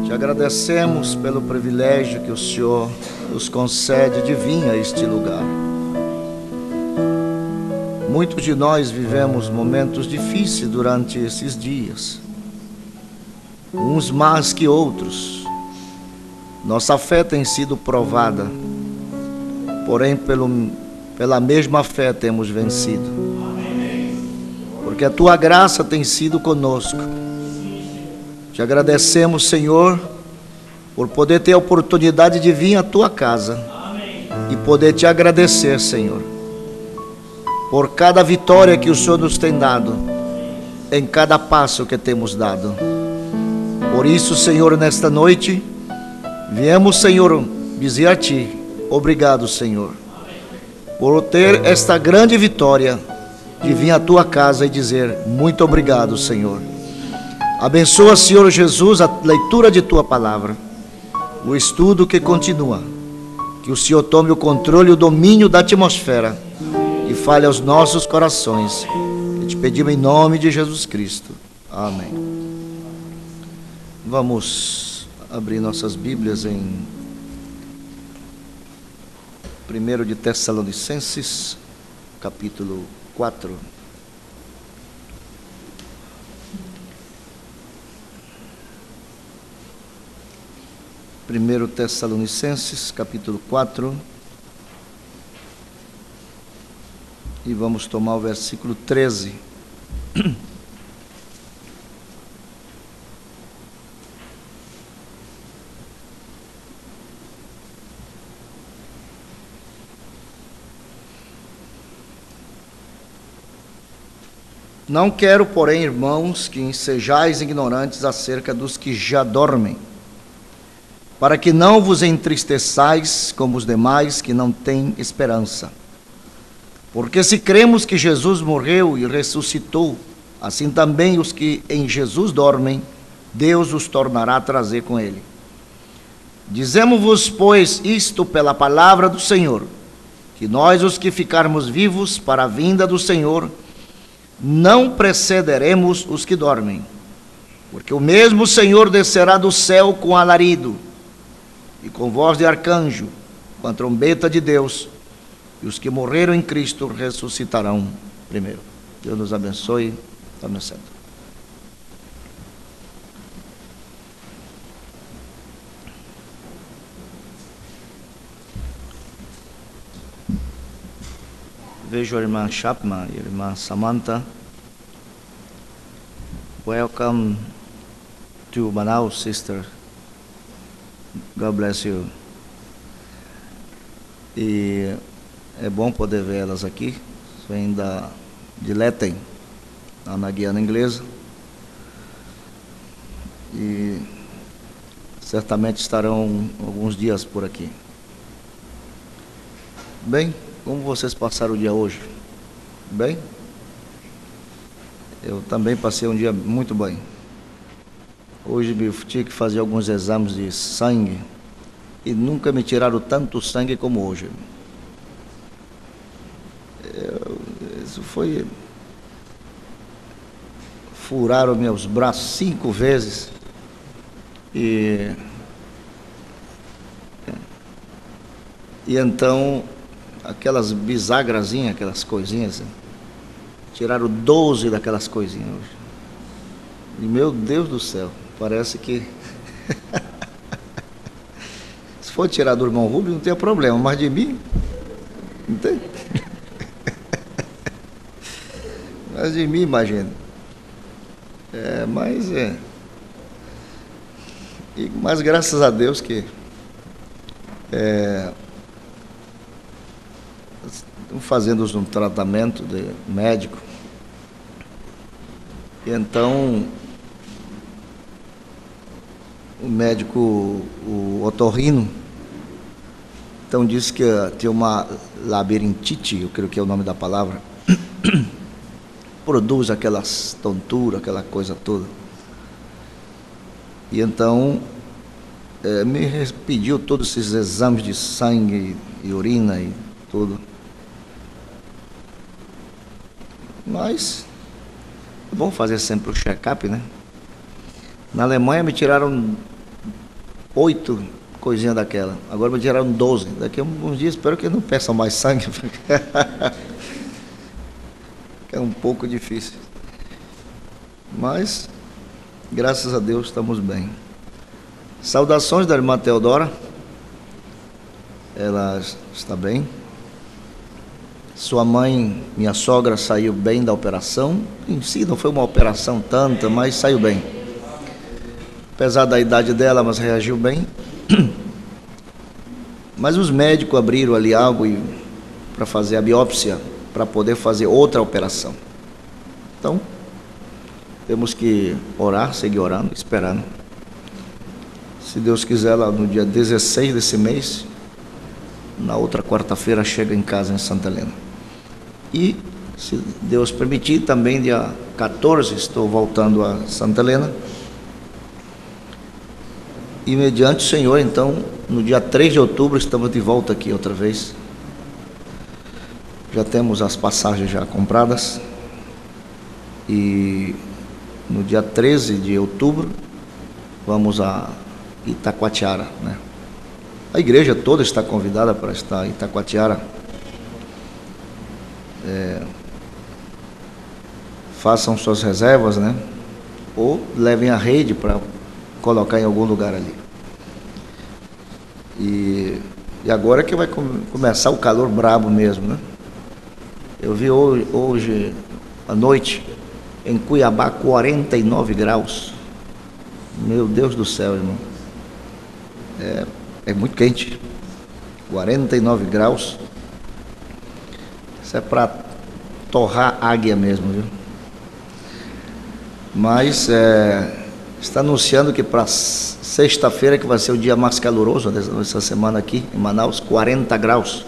Te agradecemos pelo privilégio que o Senhor nos concede de vir a este lugar. Muitos de nós vivemos momentos difíceis durante esses dias, uns mais que outros. Nossa fé tem sido provada, porém pela mesma fé temos vencido, porque a Tua graça tem sido conosco. Te agradecemos, Senhor, por poder ter a oportunidade de vir à Tua casa e poder Te agradecer, Senhor, por cada vitória que o Senhor nos tem dado, em cada passo que temos dado. Por isso, Senhor, nesta noite, viemos, Senhor, dizer a Ti, obrigado, Senhor, por ter esta grande vitória de vir à Tua casa e dizer muito obrigado, Senhor. Abençoa, Senhor Jesus, a leitura de Tua palavra, o estudo que continua. Que o Senhor tome o controle e o domínio da atmosfera e fale aos nossos corações. Que te pedimos em nome de Jesus Cristo. Amém. Vamos abrir nossas Bíblias em 1 de Tessalonicenses, capítulo 4. 1 Tessalonicenses, capítulo 4, e vamos tomar o versículo 13. Não quero, porém, irmãos, que sejais ignorantes acerca dos que já dormem, para que não vos entristeçais como os demais que não têm esperança. Porque se cremos que Jesus morreu e ressuscitou, assim também os que em Jesus dormem, Deus os tornará a trazer com ele. Dizemos-vos, pois, isto pela palavra do Senhor, que nós, os que ficarmos vivos para a vinda do Senhor, não precederemos os que dormem. Porque o mesmo Senhor descerá do céu com alarido, e com voz de arcanjo, com a trombeta de Deus, e os que morreram em Cristo ressuscitarão primeiro. Deus nos abençoe. Tome assento. Vejo a irmã Chapman e a irmã Samantha. Welcome to Manaus, sister. God bless you. E é bom poder ver elas aqui. Vem de Letem, na Guiana Inglesa. E certamente estarão alguns dias por aqui. Bem, como vocês passaram o dia hoje? Bem? Eu também passei um dia muito bem. Hoje eu tive que fazer alguns exames de sangue e nunca me tiraram tanto sangue como hoje. Isso foi... Furaram meus braços 5 vezes e então aquelas bisagrazinhas, aquelas coisinhas, tiraram 12 daquelas coisinhas hoje. E meu Deus do céu, parece que se for tirar do irmão Rubens não tem problema, mas de mim não tem. Mas de mim, imagina. Mas graças a Deus que estão fazendo um tratamento de médico. E então o médico, o otorrino, então disse que tinha uma labirintite, eu creio que é o nome da palavra, produz aquelas tonturas, aquela coisa toda. E então me pediu todos esses exames de sangue e urina e tudo. Mas é bom fazer sempre o check-up, né? Na Alemanha me tiraram 8 coisinhas daquela. Agora me tiraram 12. Daqui a uns dias espero que não peçam mais sangue. É um pouco difícil. Mas, graças a Deus, estamos bem. Saudações da irmã Teodora. Ela está bem. Sua mãe, minha sogra, saiu bem da operação. Em si não foi uma operação tanta, mas saiu bem. Apesar da idade dela, mas reagiu bem. Mas os médicos abriram ali algo para fazer a biópsia, para poder fazer outra operação. Então, temos que orar, seguir orando, esperando. Se Deus quiser, lá no dia 16 desse mês, na outra quarta-feira, chega em casa em Santa Helena. E, se Deus permitir, também dia 14 estou voltando a Santa Helena. E mediante o Senhor, então, no dia 3 de outubro, estamos de volta aqui outra vez. Já temos as passagens já compradas. E no dia 13 de outubro, vamos a Itacoatiara, né? A igreja toda está convidada para estar em Itacoatiara. Façam suas reservas, né? Ou levem a rede para colocar em algum lugar ali. E agora que vai começar o calor brabo mesmo, né? Eu vi hoje à noite em Cuiabá 49 graus. Meu Deus do céu, irmão. É muito quente. 49 graus. Isso é para torrar águia mesmo, viu? Mas está anunciando que para sexta-feira, que vai ser o dia mais caloroso dessa semana aqui em Manaus, 40 graus.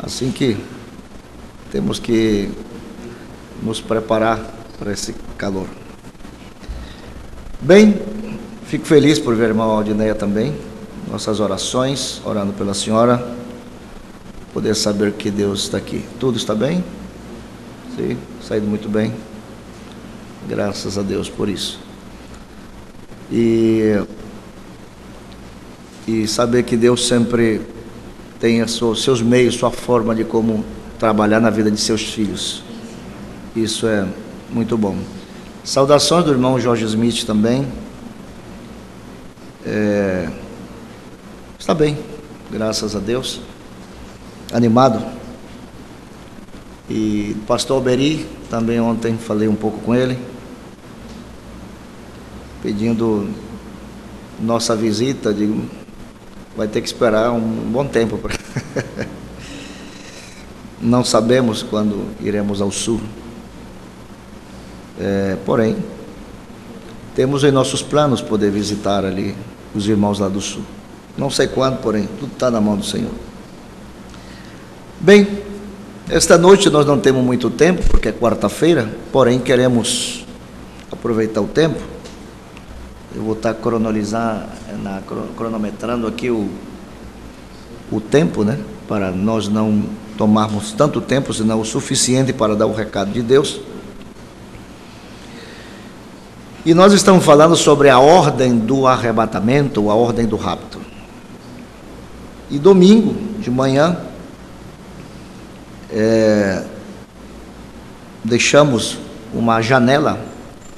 Assim que temos que nos preparar para esse calor. Bem, fico feliz por ver a irmã Aldineia também. Nossas orações, orando pela senhora. Poder saber que Deus está aqui. Tudo está bem? Sim, saído muito bem. Graças a Deus por isso. E saber que Deus sempre tem seus meios, sua forma de como trabalhar na vida de seus filhos. Isso é muito bom. Saudações do irmão Jorge Smith também. Está bem, graças a Deus. Animado. E o pastor Alberi, também ontem falei um pouco com ele, pedindo nossa visita. Digo, vai ter que esperar um bom tempo. Não sabemos quando iremos ao sul. Porém, temos em nossos planos poder visitar ali os irmãos lá do sul. Não sei quando, porém, tudo está na mão do Senhor. Bem, esta noite nós não temos muito tempo, porque é quarta-feira, porém queremos aproveitar o tempo. Eu vou estar cronometrando aqui o tempo, né? Para nós não tomarmos tanto tempo, senão o suficiente para dar o recado de Deus. E nós estamos falando sobre a ordem do arrebatamento, a ordem do rapto. E domingo de manhã, deixamos uma janela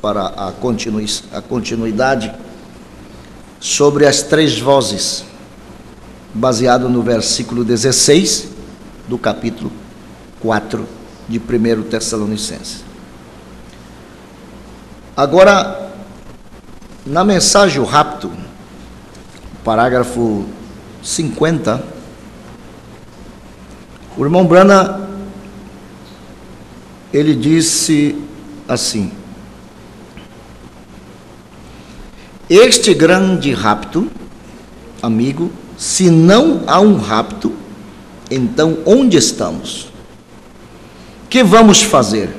para a continuidade sobre as 3 vozes, baseado no versículo 16 do capítulo 4 de 1 Tessalonicenses. Agora, na mensagem o rapto, parágrafo 50, o irmão Brana, ele disse assim: este grande rapto, amigo, se não há um rapto, então onde estamos? Que vamos fazer?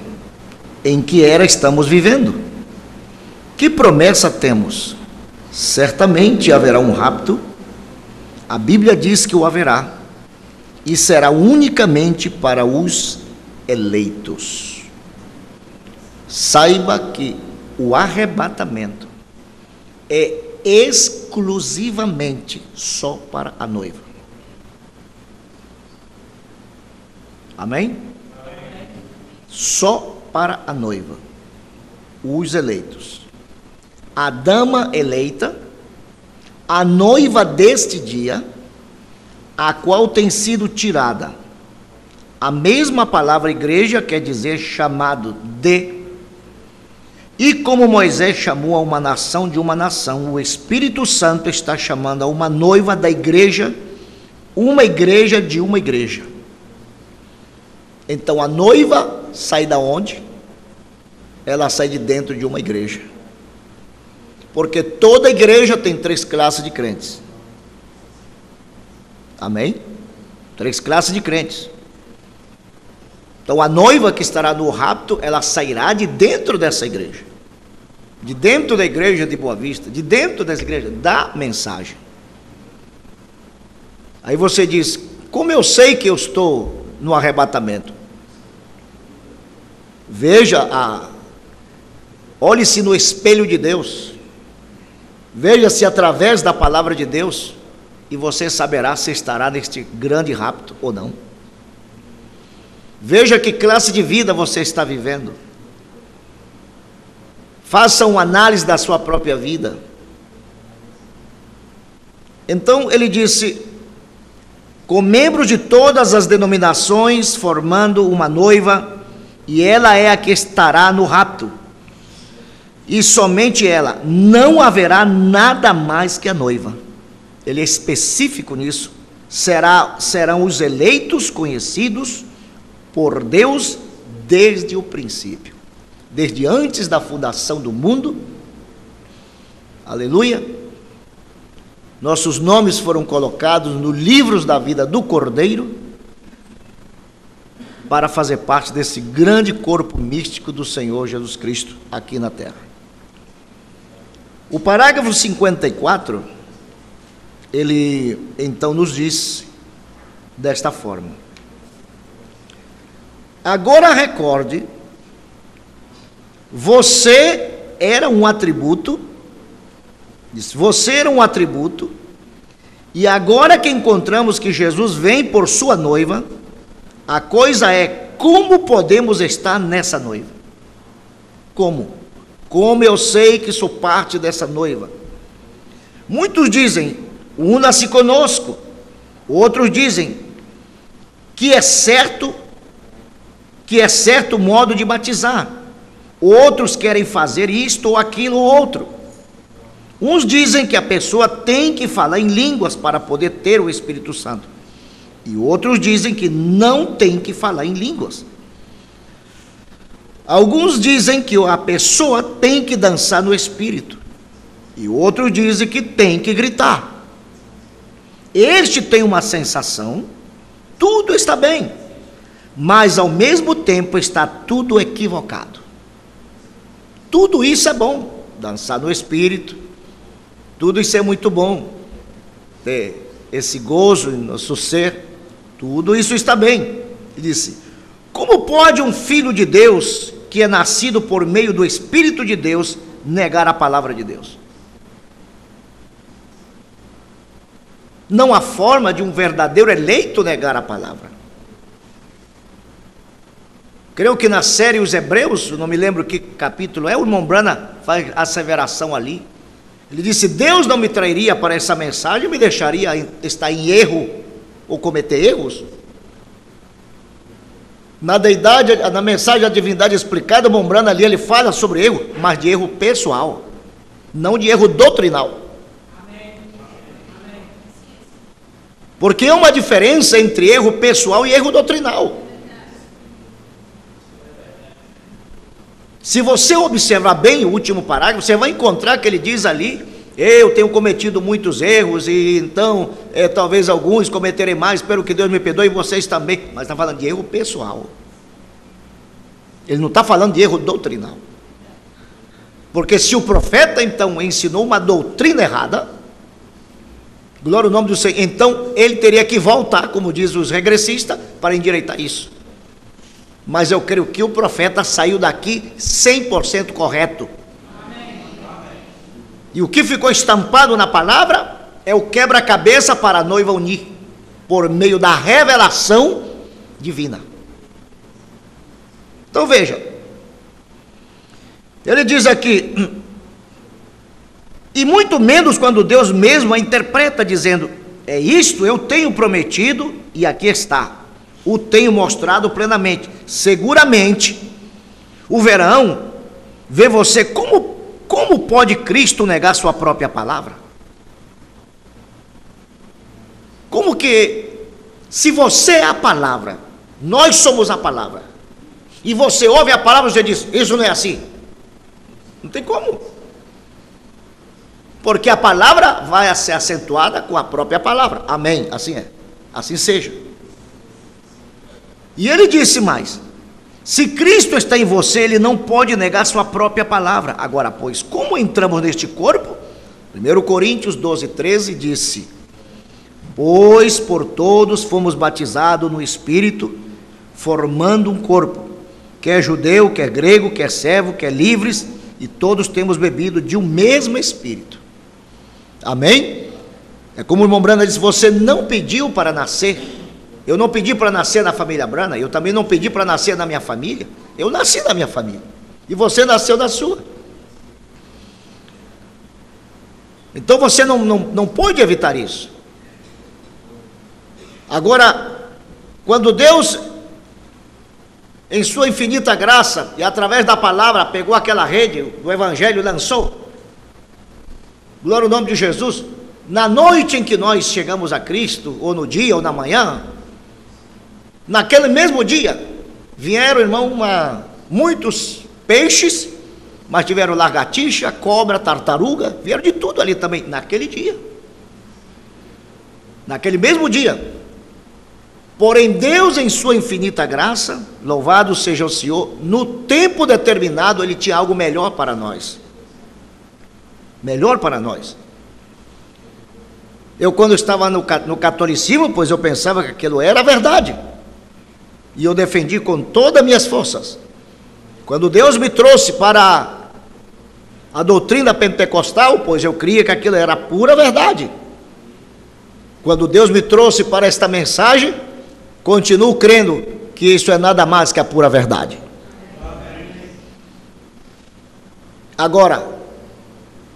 Em que era estamos vivendo? Que promessa temos? Certamente haverá um rapto. A Bíblia diz que o haverá, e será unicamente para os eleitos. Saiba que O arrebatamento é exclusivamente só para a noiva. Amém? Só para a noiva, os eleitos. A dama eleita, a noiva deste dia, a qual tem sido tirada. A mesma palavra igreja quer dizer chamado de. E como Moisés chamou a uma nação de uma nação, o Espírito Santo está chamando a uma noiva da igreja, uma igreja de uma igreja. Então a noiva sai da onde? Ela sai de dentro de uma igreja. Porque toda igreja tem 3 classes de crentes. Amém? 3 classes de crentes. Então a noiva que estará no rapto, ela sairá de dentro dessa igreja. De dentro da igreja de Boa Vista, de dentro dessa igreja, da mensagem. Aí você diz, como eu sei que eu estou no arrebatamento? Olhe-se no espelho de Deus, veja-se através da palavra de Deus, e você saberá se estará neste grande rapto ou não. Veja que classe de vida você está vivendo. Faça uma análise da sua própria vida. Então ele disse, com membros de todas as denominações, formando uma noiva, e ela é a que estará no rapto. E somente ela, não haverá nada mais que a noiva. Ele é específico nisso. Serão os eleitos conhecidos por Deus desde o princípio. Desde antes da fundação do mundo. Aleluia. Nossos nomes foram colocados no livro da vida do Cordeiro, para fazer parte desse grande corpo místico do Senhor Jesus Cristo aqui na terra. O parágrafo 54, ele então nos diz desta forma: agora recorde, você era um atributo, e agora que encontramos que Jesus vem por sua noiva, a coisa é, como podemos estar nessa noiva? Como? Como eu sei que sou parte dessa noiva? Muitos dizem, una-se conosco. Outros dizem que é certo o modo de batizar. Outros querem fazer isto ou aquilo ou outro. Uns dizem que a pessoa tem que falar em línguas para poder ter o Espírito Santo. E outros dizem que não tem que falar em línguas. Alguns dizem que a pessoa tem que dançar no Espírito. E outros dizem que tem que gritar. Este tem uma sensação, tudo está bem, mas ao mesmo tempo está tudo equivocado. Tudo isso é bom, dançar no Espírito, tudo isso é muito bom, ter esse gozo em nosso ser, tudo isso está bem. Ele disse, como pode um filho de Deus, que é nascido por meio do Espírito de Deus, negar a palavra de Deus? Não há forma de um verdadeiro eleito negar a palavra. Creio que na série Os Hebreus, não me lembro que capítulo é, o irmão Brana faz asseveração ali. Ele disse, Deus não me trairia para essa mensagem, me deixaria estar em erro ou cometer erros. Na mensagem da divindade explicada, o irmão Brana ali, ele fala sobre erro, mas de erro pessoal, não de erro doutrinal. Porque há uma diferença entre erro pessoal e erro doutrinal. Se você observar bem o último parágrafo, você vai encontrar que ele diz ali, eu tenho cometido muitos erros, e então, talvez alguns cometerem mais, espero que Deus me perdoe, e vocês também. Mas está falando de erro pessoal. Ele não está falando de erro doutrinal. Porque se o profeta, então, ensinou uma doutrina errada, glória ao nome do Senhor, então ele teria que voltar, como diz os regressistas, para endireitar isso. Mas eu creio que o profeta saiu daqui 100% correto. E o que ficou estampado na palavra é o quebra-cabeça para a noiva unir, por meio da revelação divina. Então veja, ele diz aqui, e muito menos quando Deus mesmo a interpreta dizendo, é isto eu tenho prometido e aqui está, o tenho mostrado plenamente. Seguramente o verão vê você como pode Cristo negar sua própria palavra? Como que, se você é a palavra, nós somos a palavra, e você ouve a palavra e você diz, isso não é assim? Não tem como. Porque a palavra vai ser acentuada com a própria palavra. Amém, assim é, assim seja. E ele disse mais, se Cristo está em você, ele não pode negar sua própria palavra. Agora, pois, como entramos neste corpo? 1 Coríntios 12:13 disse, pois por todos fomos batizados no Espírito, formando um corpo, quer judeu, quer grego, quer servo, quer livres, e todos temos bebido de um mesmo Espírito. Amém? É como o irmão Brana disse, você não pediu para nascer. Eu não pedi para nascer na família Brana, eu também não pedi para nascer na minha família. Eu nasci na minha família, e você nasceu na sua. Então você não pode evitar isso. Agora, quando Deus, em sua infinita graça, e através da palavra, pegou aquela rede do Evangelho e lançou, glória ao nome de Jesus, na noite em que nós chegamos a Cristo, ou no dia, ou na manhã, naquele mesmo dia, vieram, irmão, muitos peixes, mas tiveram lagartixa, cobra, tartaruga, vieram de tudo ali também, naquele dia. Naquele mesmo dia. Porém, Deus, em sua infinita graça, louvado seja o Senhor, no tempo determinado, Ele tinha algo melhor para nós. Melhor para nós. Eu, quando estava no catolicismo, pois eu pensava que aquilo era verdade. E eu defendi com todas as minhas forças. Quando Deus me trouxe para a doutrina pentecostal, pois eu cria que aquilo era pura verdade. Quando Deus me trouxe para esta mensagem, continuo crendo que isso é nada mais que a pura verdade. Agora,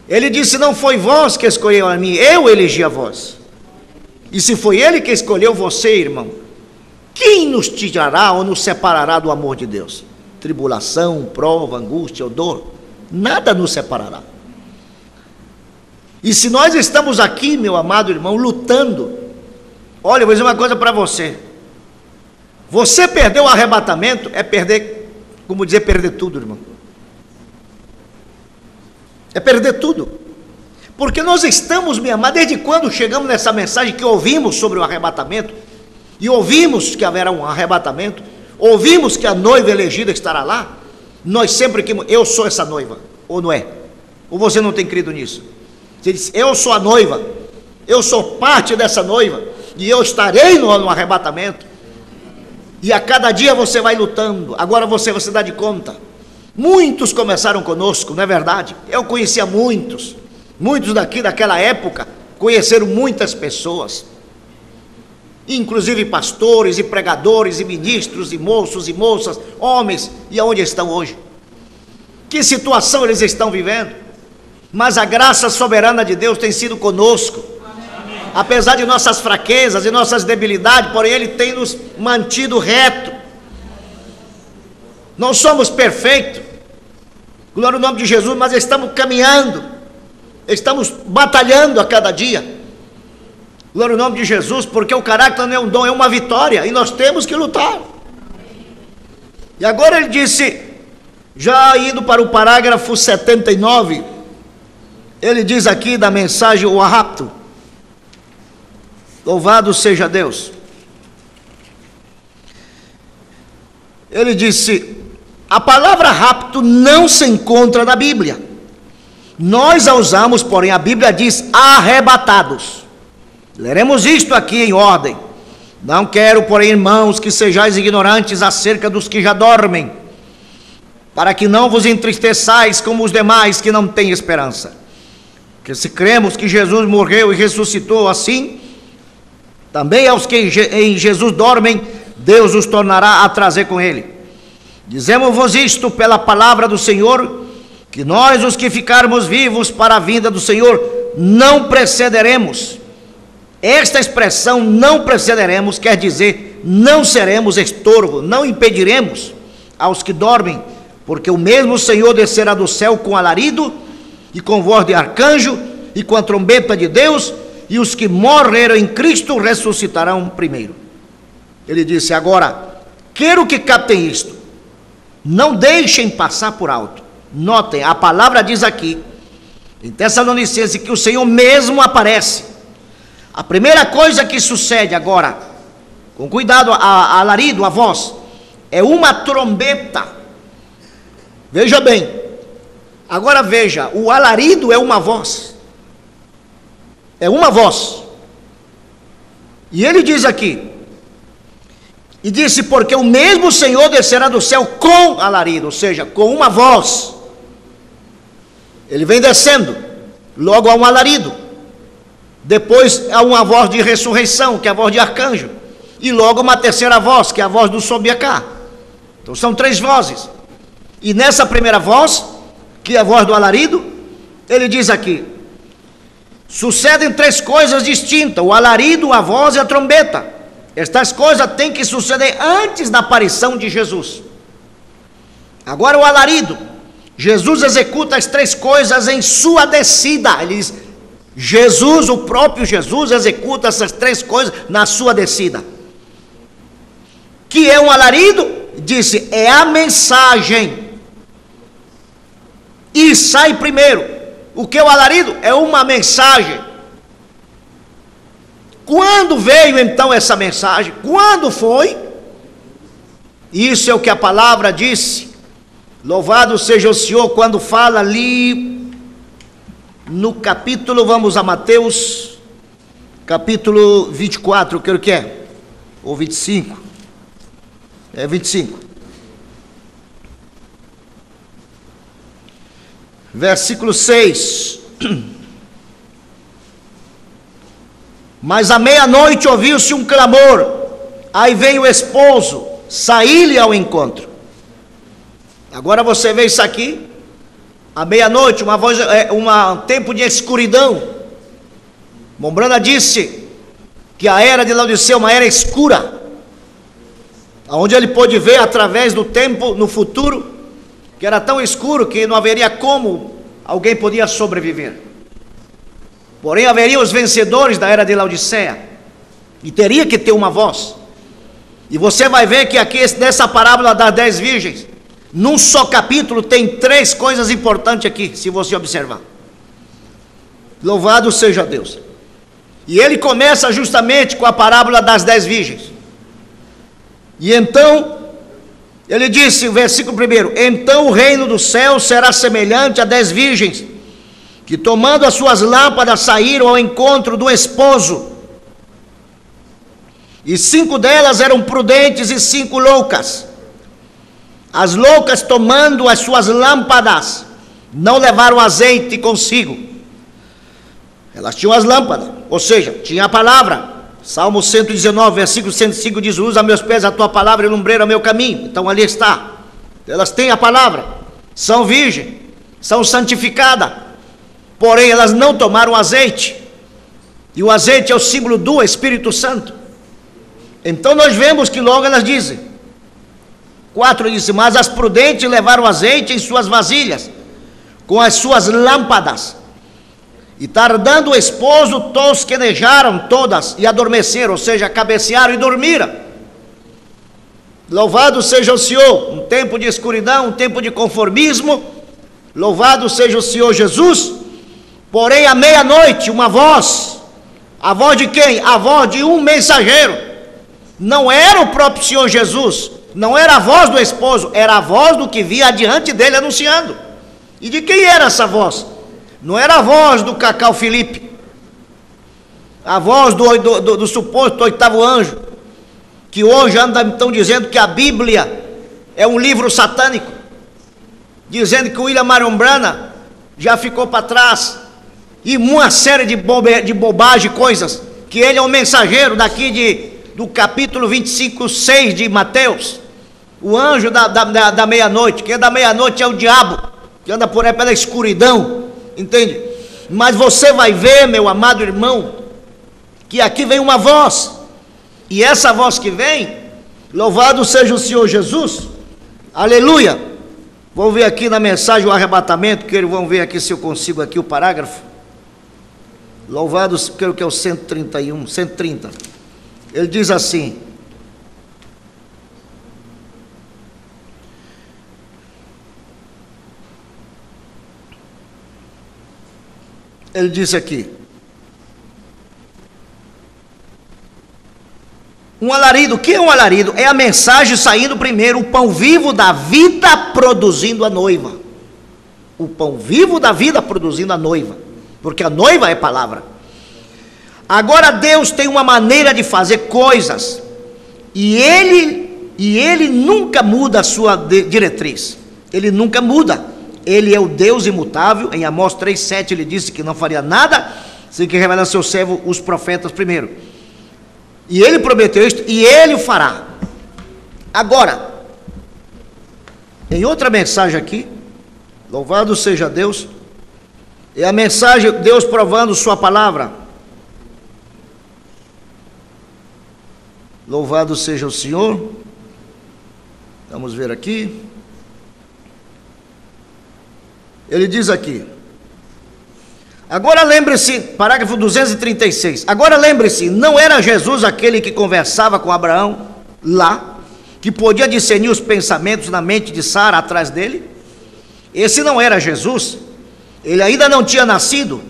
ele disse, não foi vós que escolheu a mim, eu elegi a vós. E se foi ele que escolheu você, irmão, quem nos tirará ou nos separará do amor de Deus? Tribulação, prova, angústia ou dor? Nada nos separará. E se nós estamos aqui, meu amado irmão, lutando, olha, eu vou dizer uma coisa para você. Você perdeu o arrebatamento, é perder, como dizer, perder tudo, irmão. É perder tudo. Porque nós estamos, minha amada, desde quando chegamos nessa mensagem que ouvimos sobre o arrebatamento, e ouvimos que haverá um arrebatamento, ouvimos que a noiva elegida estará lá, nós sempre que, eu sou essa noiva, ou não é? Ou você não tem crido nisso? Você diz, eu sou a noiva, eu sou parte dessa noiva, e eu estarei no arrebatamento, e a cada dia você vai lutando, agora você dá de conta. Muitos começaram conosco, não é verdade? Eu conhecia muitos daqui daquela época, conheceram muitas pessoas, inclusive pastores e pregadores e ministros e moços e moças, homens, e aonde estão hoje? Que situação eles estão vivendo? Mas a graça soberana de Deus tem sido conosco, apesar de nossas fraquezas e nossas debilidades, porém Ele tem nos mantido reto. Não somos perfeitos, glória ao nome de Jesus, mas estamos caminhando, estamos batalhando a cada dia, glória ao nome de Jesus, porque o caráter não é um dom, é uma vitória, e nós temos que lutar. E agora ele disse, já indo para o parágrafo 79, ele diz aqui da mensagem, o rapto, louvado seja Deus, ele disse, a palavra rapto não se encontra na Bíblia, nós a usamos, porém a Bíblia diz arrebatados. Leremos isto aqui em ordem. Não quero, porém, irmãos, que sejais ignorantes acerca dos que já dormem, para que não vos entristeçais como os demais que não têm esperança. Porque se cremos que Jesus morreu e ressuscitou assim, também aos que em Jesus dormem, Deus os tornará a trazer com ele. Dizemos-vos isto pela palavra do Senhor, que nós, os que ficarmos vivos para a vinda do Senhor, não precederemos. Esta expressão, não precederemos, quer dizer, não seremos estorvo, não impediremos aos que dormem, porque o mesmo Senhor descerá do céu com alarido, e com voz de arcanjo, e com a trombeta de Deus, e os que morreram em Cristo ressuscitarão primeiro. Ele disse: agora, quero que captem isto, não deixem passar por alto. Notem, a palavra diz aqui, em Tessalonicenses, que o Senhor mesmo aparece. A primeira coisa que sucede agora, com cuidado, a alarido, a voz, é uma trombeta. Veja bem, agora veja, o alarido é uma voz. É uma voz. E ele diz aqui, e disse: porque o mesmo Senhor descerá do céu com alarido, ou seja, com uma voz. Ele vem descendo, logo há um alarido. Depois há uma voz de ressurreição, que é a voz de arcanjo. E logo uma terceira voz, que é a voz do sobiacá. Então são três vozes. E nessa primeira voz, que é a voz do alarido, ele diz aqui: sucedem três coisas distintas: o alarido, a voz e a trombeta. Estas coisas têm que suceder antes da aparição de Jesus. Agora o alarido, Jesus executa as três coisas em sua descida. Ele diz, Jesus, o próprio Jesus, executa essas três coisas na sua descida. Que é um alarido? Disse, é a mensagem. E sai primeiro. O que é o alarido? É uma mensagem. Quando veio então essa mensagem? Quando foi? Isso é o que a palavra disse. Louvado seja o Senhor quando fala ali no capítulo, vamos a Mateus, capítulo 24, creio que é, ou 25, é 25. Versículo 6. Mas à meia-noite ouviu-se um clamor, aí veio o esposo, saí-lhe ao encontro. Agora você vê isso aqui, à meia-noite, uma voz, um tempo de escuridão. Mombrana disse que a era de Laodicea é uma era escura, onde ele pôde ver através do tempo no futuro, que era tão escuro que não haveria como alguém podia sobreviver. Porém haveria os vencedores da era de Laodicea, e teria que ter uma voz. E você vai ver que aqui nessa parábola das 10 virgens, num só capítulo tem três coisas importantes aqui, se você observar. Louvado seja Deus. E ele começa justamente com a parábola das 10 virgens. E então, ele disse, versículo 1, então o reino do céu será semelhante a 10 virgens, que tomando as suas lâmpadas saíram ao encontro do esposo. E 5 delas eram prudentes e 5 loucas. As loucas, tomando as suas lâmpadas, não levaram azeite consigo. Elas tinham as lâmpadas, ou seja, tinha a palavra. Salmo 119, versículo 105 diz, usa a meus pés a tua palavra e lumbreira o meu caminho. Então ali está. Elas têm a palavra, são virgens, são santificadas. Porém elas não tomaram azeite. E o azeite é o símbolo do Espírito Santo. Então nós vemos que logo elas dizem, 4 disse, mas as prudentes levaram azeite em suas vasilhas, com as suas lâmpadas. E tardando o esposo, tosquenejaram todas e adormeceram, ou seja, cabecearam e dormiram. Louvado seja o Senhor, um tempo de escuridão, um tempo de conformismo. Louvado seja o Senhor Jesus. Porém, à meia-noite, uma voz. A voz de quem? A voz de um mensageiro. Não era o próprio Senhor Jesus, não era a voz do esposo, era a voz do que via adiante dele anunciando. E de quem era essa voz? Não era a voz do Cacau Felipe, a voz do suposto 8º anjo, que hoje estão dizendo que a Bíblia é um livro satânico, dizendo que o William Marion Branham já ficou para trás, e uma série de bobagem, coisas, que ele é um mensageiro daqui do capítulo 25, 6 de Mateus, o anjo da meia-noite. Quem é da meia-noite é o diabo, que anda por aí pela escuridão, entende? Mas você vai ver, meu amado irmão, que aqui vem uma voz, e essa voz que vem, louvado seja o Senhor Jesus, aleluia. Vou ver aqui na mensagem o arrebatamento, que eles vão ver aqui se eu consigo aqui o parágrafo. Louvado, creio que é o 131, 130. Ele diz assim: ele disse aqui: um alarido. O que é um alarido? É a mensagem saindo primeiro, o pão vivo da vida produzindo a noiva. O pão vivo da vida produzindo a noiva, porque a noiva é palavra. Agora Deus tem uma maneira de fazer coisas, e ele nunca muda a sua diretriz. Ele nunca muda. Ele é o Deus imutável. Em Amós 3,7 ele disse que não faria nada sem que revelasse seu servo os profetas primeiro. E ele prometeu isto, e ele o fará. Agora, em outra mensagem aqui, louvado seja Deus, é a mensagem Deus provando sua palavra. Louvado seja o Senhor. Vamos ver aqui. Ele diz aqui: agora lembre-se, parágrafo 236. Agora lembre-se, não era Jesus aquele que conversava com Abraão lá, que podia discernir os pensamentos na mente de Sara atrás dele? Esse não era Jesus. Ele ainda não tinha nascido,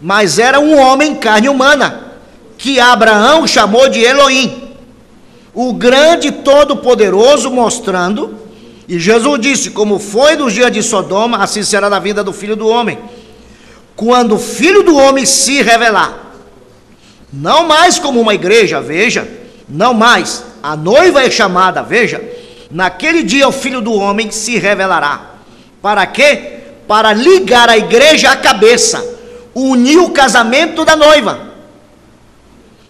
mas era um homem carne humana, que Abraão chamou de Elohim, o grande todo-poderoso, mostrando. E Jesus disse: como foi nos dias de Sodoma, assim será na vida do Filho do Homem, quando o Filho do Homem se revelar. Não mais como uma igreja, veja, não mais, a noiva é chamada, veja, naquele dia o Filho do Homem se revelará. Para quê? Para ligar a igreja à cabeça, unir o casamento da noiva.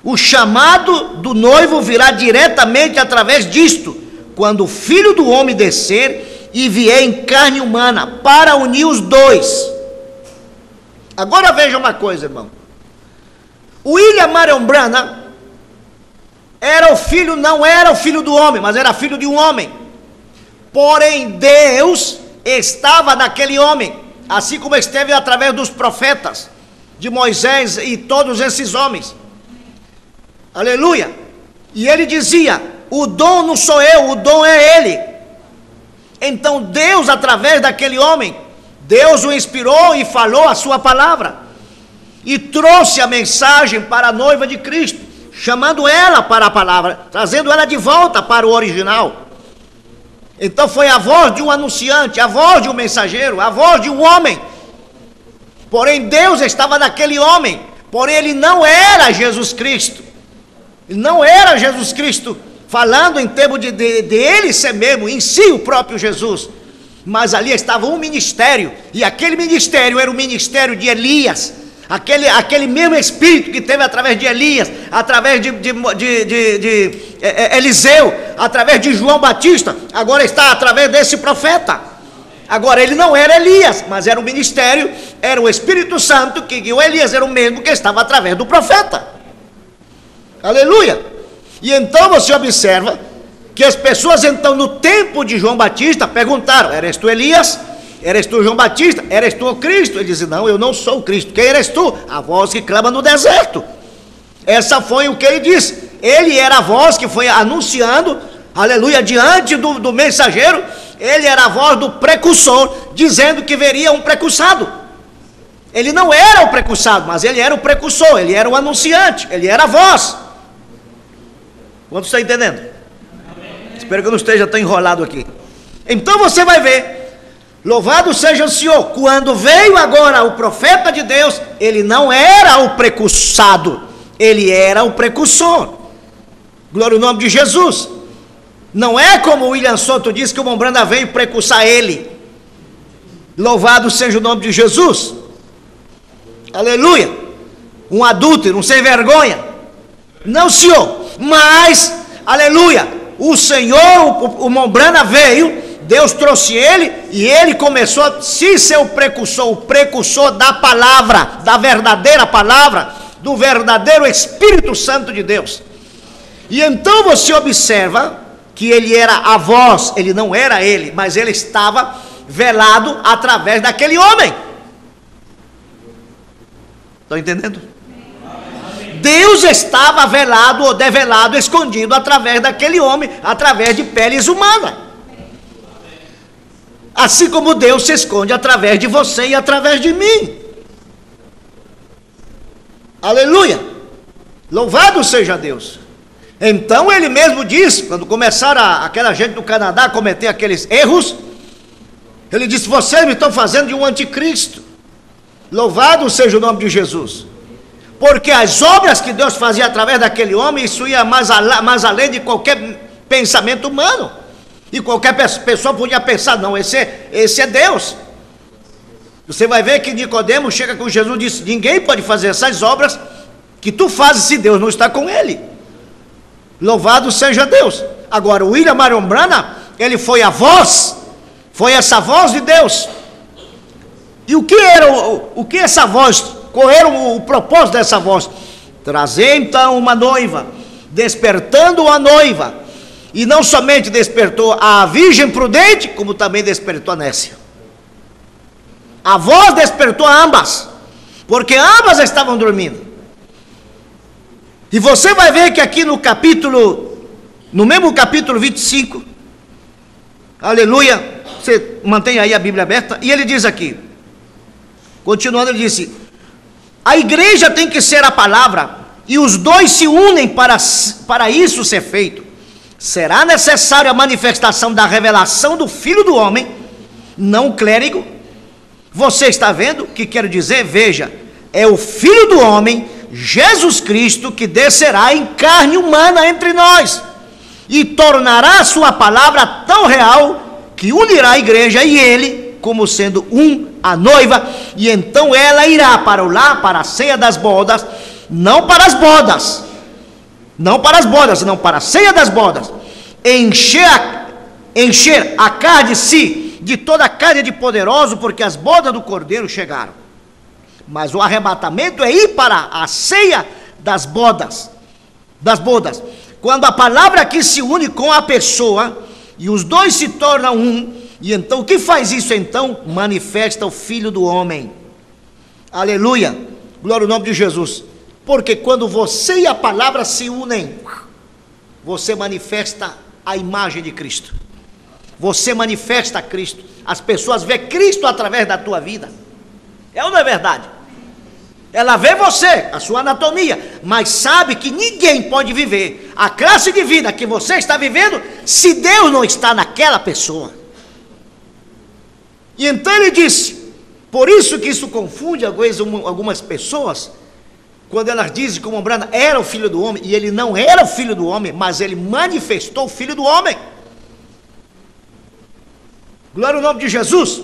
O chamado do noivo virá diretamente através disto, quando o Filho do Homem descer e vier em carne humana, para unir os dois. Agora veja uma coisa, irmão. William Marion Branham era o filho, não era o filho do homem, mas era filho de um homem. Porém, Deus estava naquele homem, assim como esteve através dos profetas, de Moisés e todos esses homens. Aleluia. E ele dizia: o dom não sou eu, o dom é ele. Então Deus, através daquele homem, Deus o inspirou e falou a sua palavra, e trouxe a mensagem para a noiva de Cristo, chamando ela para a palavra, trazendo ela de volta para o original. Então foi a voz de um anunciante, a voz de um mensageiro, a voz de um homem. Porém Deus estava naquele homem, porém ele não era Jesus Cristo. Ele não era Jesus Cristo, falando em termos de ele ser mesmo, em si o próprio Jesus. Mas ali estava um ministério, e aquele ministério era o ministério de Elias, aquele mesmo Espírito que teve através de Elias, através de Eliseu, através de João Batista, agora está através desse profeta. Agora ele não era Elias, mas era o ministério, era o Espírito Santo, que o Elias era o mesmo que estava através do profeta. Aleluia. E então você observa que as pessoas então no tempo de João Batista perguntaram: eres tu Elias? Eres tu João Batista? Eres tu o Cristo? Ele disse: não, eu não sou o Cristo. Quem eres tu? A voz que clama no deserto. Essa foi o que ele disse. Ele era a voz que foi anunciando, aleluia, diante do mensageiro. Ele era a voz do precursor, dizendo que veria um precursado. Ele não era o precursado, mas ele era o precursor, ele era o anunciante, ele era a voz. Quanto está entendendo? Espero que eu não esteja tão enrolado aqui. Então você vai ver, louvado seja o Senhor, quando veio agora o profeta de Deus, ele não era o precursado, ele era o precursor. Glória ao nome de Jesus. Não é como o William Soto diz, que o Mombranda veio precursar ele. Louvado seja o nome de Jesus. Aleluia. Um adúltero, um sem vergonha. Não, senhor. Mas, aleluia, o Senhor, o Mombrana veio, Deus trouxe ele, e ele começou a ser o precursor da palavra, da verdadeira palavra, do verdadeiro Espírito Santo de Deus. E então você observa que ele era a voz, ele não era ele, mas ele estava velado através daquele homem. Estão entendendo? Deus estava velado ou develado, escondido através daquele homem, através de peles humanas. Assim como Deus se esconde através de você e através de mim. Aleluia! Louvado seja Deus! Então ele mesmo diz, quando começaram aquela gente do Canadá a cometer aqueles erros, ele disse: vocês me estão fazendo de um anticristo. Louvado seja o nome de Jesus. Porque as obras que Deus fazia através daquele homem, isso ia mais além de qualquer pensamento humano. E qualquer pessoa podia pensar: não, esse é Deus. Você vai ver que Nicodemo chega com Jesus e diz: ninguém pode fazer essas obras que tu fazes se Deus não está com ele. Louvado seja Deus. Agora, o William Marion Branham, ele foi a voz, foi essa voz de Deus. E o que essa voz, qual era o propósito dessa voz? Trazer então uma noiva, despertando a noiva. E não somente despertou a virgem prudente, como também despertou a nécia. A voz despertou a ambas, porque ambas estavam dormindo. E você vai ver que aqui no mesmo capítulo 25, aleluia, você mantém aí a Bíblia aberta, e ele diz aqui, continuando, ele disse: a igreja tem que ser a palavra, e os dois se unem para isso ser feito. Será necessária a manifestação da revelação do Filho do Homem, não clérigo. Você está vendo o que quero dizer? Veja, é o Filho do Homem, Jesus Cristo, que descerá em carne humana entre nós, e tornará a sua palavra tão real, que unirá a igreja e ele, como sendo a noiva, e então ela irá para o lar, para a ceia das bodas, não para as bodas, senão para a ceia das bodas, encher a carne de si, de toda a carne de poderoso, porque as bodas do Cordeiro chegaram. Mas o arrebatamento é ir para a ceia das bodas, quando a palavra aqui se une com a pessoa, e os dois se tornam um. E então o que faz isso então? Manifesta o Filho do Homem. Aleluia, glória ao nome de Jesus. Porque quando você e a palavra se unem, você manifesta a imagem de Cristo, você manifesta Cristo. As pessoas veem Cristo através da tua vida. É ou não é verdade? Ela vê você, a sua anatomia, mas sabe que ninguém pode viver a classe de vida que você está vivendo se Deus não está naquela pessoa. E então ele disse, por isso que isso confunde algumas pessoas, quando elas dizem que o Mombrana era o Filho do Homem, e ele não era o Filho do Homem, mas ele manifestou o Filho do Homem. Glória ao nome de Jesus.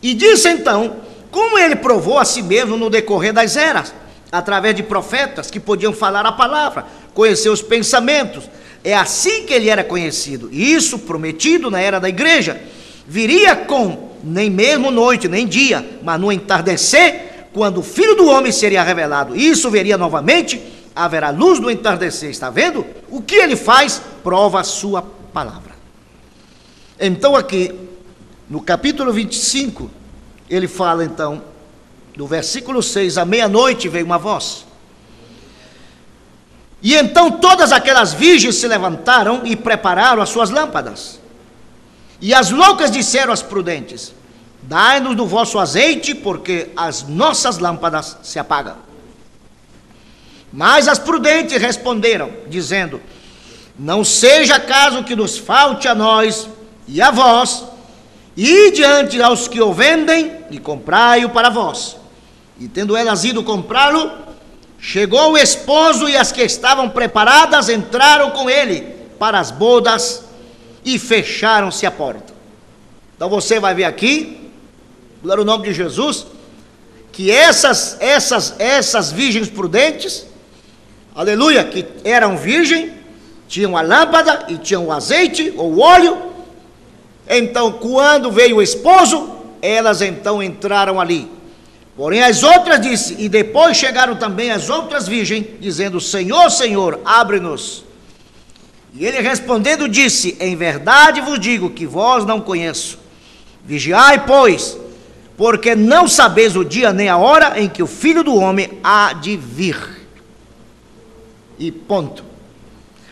E disse então, como ele provou a si mesmo no decorrer das eras, através de profetas que podiam falar a palavra, conhecer os pensamentos. É assim que ele era conhecido. E isso prometido na era da igreja. Viria com nem mesmo noite, nem dia, mas no entardecer, quando o Filho do Homem seria revelado. Isso veria novamente, haverá luz no entardecer. Está vendo? O que ele faz? Prova a sua palavra. Então aqui, no capítulo 25, ele fala então, no versículo 6, à meia-noite veio uma voz. E então todas aquelas virgens se levantaram e prepararam as suas lâmpadas. E as loucas disseram às prudentes: dai-nos do vosso azeite, porque as nossas lâmpadas se apagam. Mas as prudentes responderam, dizendo: não seja caso que nos falte a nós e a vós, e diante aos que o vendem, e comprai-o para vós. E tendo elas ido comprá-lo, chegou o esposo, e as que estavam preparadas entraram com ele para as bodas, e fecharam-se a porta. Então você vai ver aqui, glória ao nome de Jesus, que essas virgens prudentes, aleluia, que eram virgens, tinham a lâmpada e tinham o azeite ou o óleo. Então, quando veio o esposo, elas então entraram ali. Porém, as outras disse, e depois chegaram também as outras virgens, dizendo: Senhor, Senhor, abre-nos. E ele respondendo disse: em verdade vos digo que vós não conheço. Vigiai, pois, porque não sabeis o dia nem a hora em que o Filho do Homem há de vir. E ponto.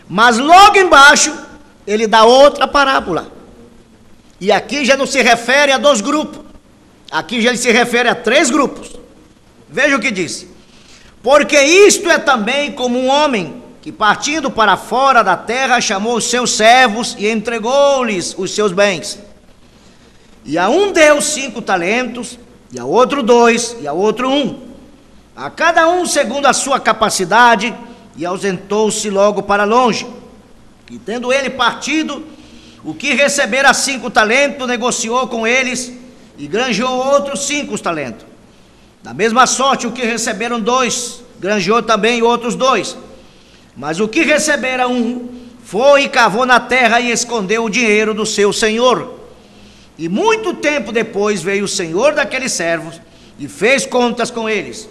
Mas logo embaixo, ele dá outra parábola. E aqui já não se refere a 2 grupos. Aqui já se refere a 3 grupos. Veja o que diz: porque isto é também como um homem que, partindo para fora da terra, chamou os seus servos e entregou-lhes os seus bens. E a um deu 5 talentos, e a outro 2, e a outro 1, a cada um segundo a sua capacidade, e ausentou-se logo para longe. E tendo ele partido, o que recebera 5 talentos, negociou com eles, e granjeou outros 5 talentos. Da mesma sorte, o que receberam 2, granjeou também outros 2. Mas o que recebera 1, foi e cavou na terra e escondeu o dinheiro do seu senhor. E muito tempo depois veio o senhor daqueles servos e fez contas com eles.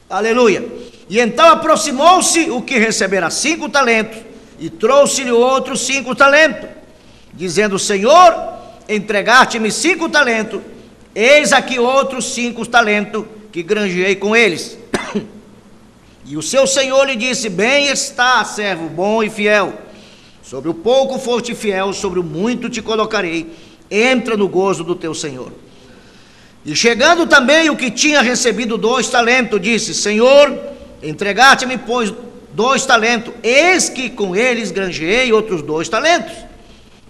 Aleluia. E então aproximou-se o que recebera 5 talentos e trouxe-lhe outros 5 talentos, dizendo: Senhor, entregaste-me 5 talentos, eis aqui outros 5 talentos que granjeei com eles. E o seu senhor lhe disse: bem está, servo bom e fiel. Sobre o pouco foste fiel, sobre o muito te colocarei. Entra no gozo do teu senhor. E chegando também o que tinha recebido 2 talentos, disse: Senhor, entregaste-me, pois, 2 talentos, eis que com eles granjeei outros 2 talentos.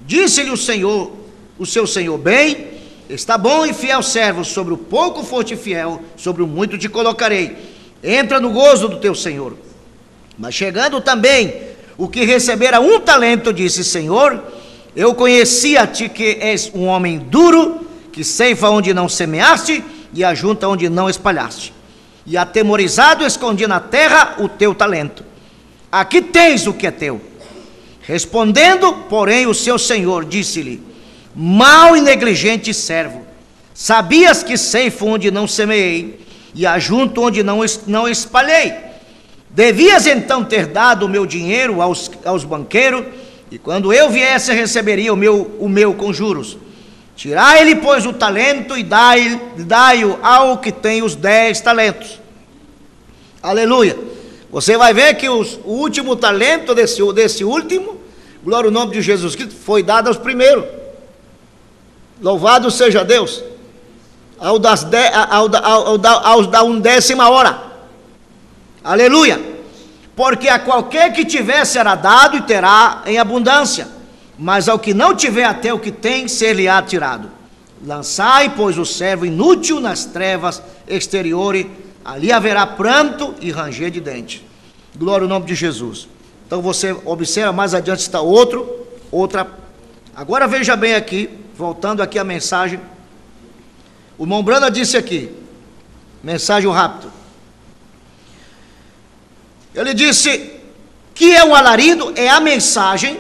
Disse-lhe o seu senhor: bem, está bom e fiel servo, sobre o pouco foste fiel, sobre o muito te colocarei. Entra no gozo do teu senhor. Mas chegando também o que recebera 1 talento, disse: Senhor, eu conhecia-te que és um homem duro, que ceifa onde não semeaste e ajunta onde não espalhaste. E atemorizado escondi na terra o teu talento. Aqui tens o que é teu. Respondendo, porém, o seu senhor disse-lhe: mau e negligente servo, sabias que ceifo onde não semeei e ajunto onde não espalhei. Devias então ter dado o meu dinheiro aos banqueiros, e quando eu viesse receberia o meu com juros. Tirai-lhe, pois, o talento e dai-o ao que tem os 10 talentos. Aleluia. Você vai ver que o último talento desse último, glória ao nome de Jesus Cristo, foi dado aos primeiros. Louvado seja Deus. Aos da 1/10 hora. Aleluia. Porque a qualquer que tiver será dado e terá em abundância, mas ao que não tiver, até o que tem ser-lhe-á tirado. Lançai, pois, o servo inútil nas trevas exteriores, ali haverá pranto e ranger de dente. Glória ao nome de Jesus. Então você observa, mais adiante está outra. Agora veja bem aqui, voltando aqui à mensagem. O irmão Branda disse aqui, mensagem rápida. Ele disse que é um alarido, é a mensagem,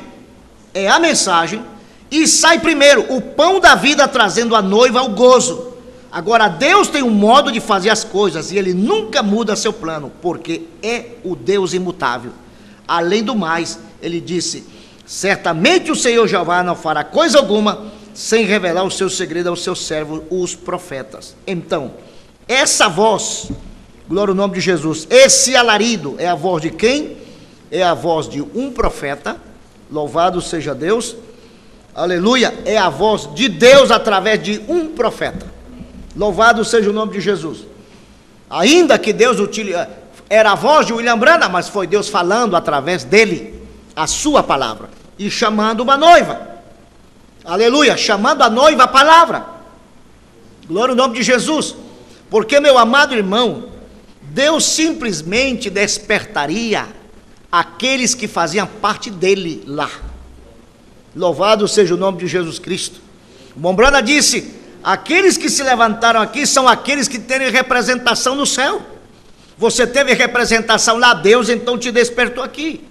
e sai primeiro o pão da vida trazendo a noiva ao gozo. Agora Deus tem um modo de fazer as coisas e Ele nunca muda seu plano, porque é o Deus imutável. Além do mais, Ele disse: certamente o Senhor Jeová não fará coisa alguma sem revelar o seu segredo aos seus servos, os profetas. Então, essa voz, glória ao nome de Jesus, esse alarido é a voz de quem? É a voz de um profeta, louvado seja Deus, aleluia, é a voz de Deus através de um profeta, louvado seja o nome de Jesus. Ainda que Deus era a voz de William Branham, mas foi Deus falando através dele, a sua palavra, e chamando uma noiva, aleluia, chamando a noiva a palavra, glória ao nome de Jesus, porque, meu amado irmão, Deus simplesmente despertaria aqueles que faziam parte dele lá. Louvado seja o nome de Jesus Cristo. O Mombrana disse: aqueles que se levantaram aqui são aqueles que têm representação no céu. Você teve representação lá, Deus então te despertou aqui.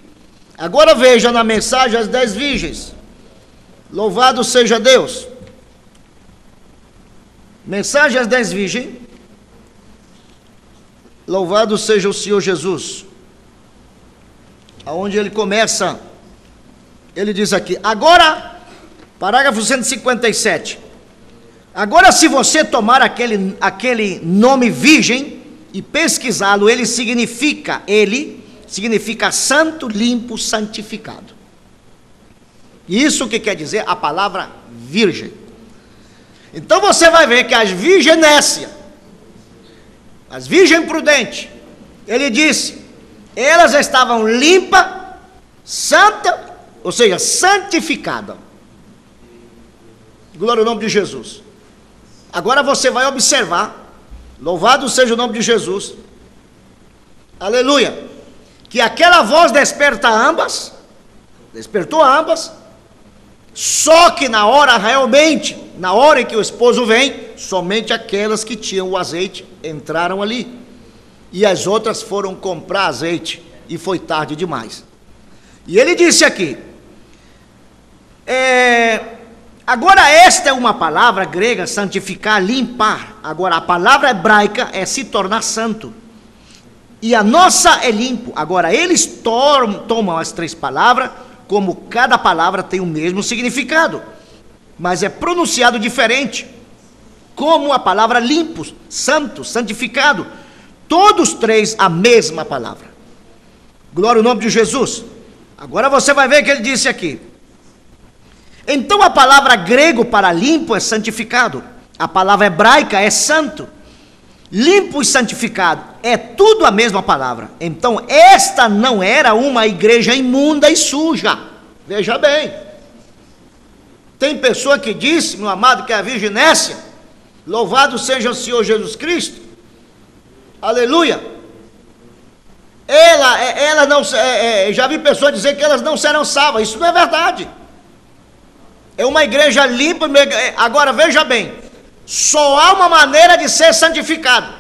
Agora veja na mensagem as 10 virgens. Louvado seja Deus. Mensagem às 10 virgens. Louvado seja o Senhor Jesus. Aonde ele começa, ele diz aqui, agora, parágrafo 157. Agora, se você tomar aquele nome virgem e pesquisá-lo, ele significa santo, limpo, santificado. Isso que quer dizer a palavra virgem. Então você vai ver que as virginécias, as virgens prudentes, ele disse, elas estavam limpas, santas, ou seja, santificadas. Glória ao nome de Jesus. Agora você vai observar, louvado seja o nome de Jesus, aleluia, que aquela voz despertou ambas, só que na hora realmente, na hora em que o esposo vem, somente aquelas que tinham o azeite entraram ali, e as outras foram comprar azeite, e foi tarde demais. E ele disse aqui, agora esta é uma palavra grega, santificar, limpar. Agora a palavra hebraica é se tornar santo. E a nossa é limpo. Agora eles tomam as 3 palavras, como cada palavra tem o mesmo significado, mas é pronunciado diferente. Como a palavra limpo, santo, santificado, todos 3 a mesma palavra. Glória ao nome de Jesus. Agora você vai ver que ele disse aqui. Então a palavra grego para limpo é santificado. A palavra hebraica é santo. Limpo e santificado é tudo a mesma palavra. Então esta não era uma igreja imunda e suja. Veja bem. Tem pessoa que disse, meu amado, que é a virginécia, louvado seja o Senhor Jesus Cristo, aleluia, ela não, já vi pessoas dizer que elas não serão salvas. Isso não é verdade. É uma igreja limpa. Agora veja bem, só há uma maneira de ser santificado,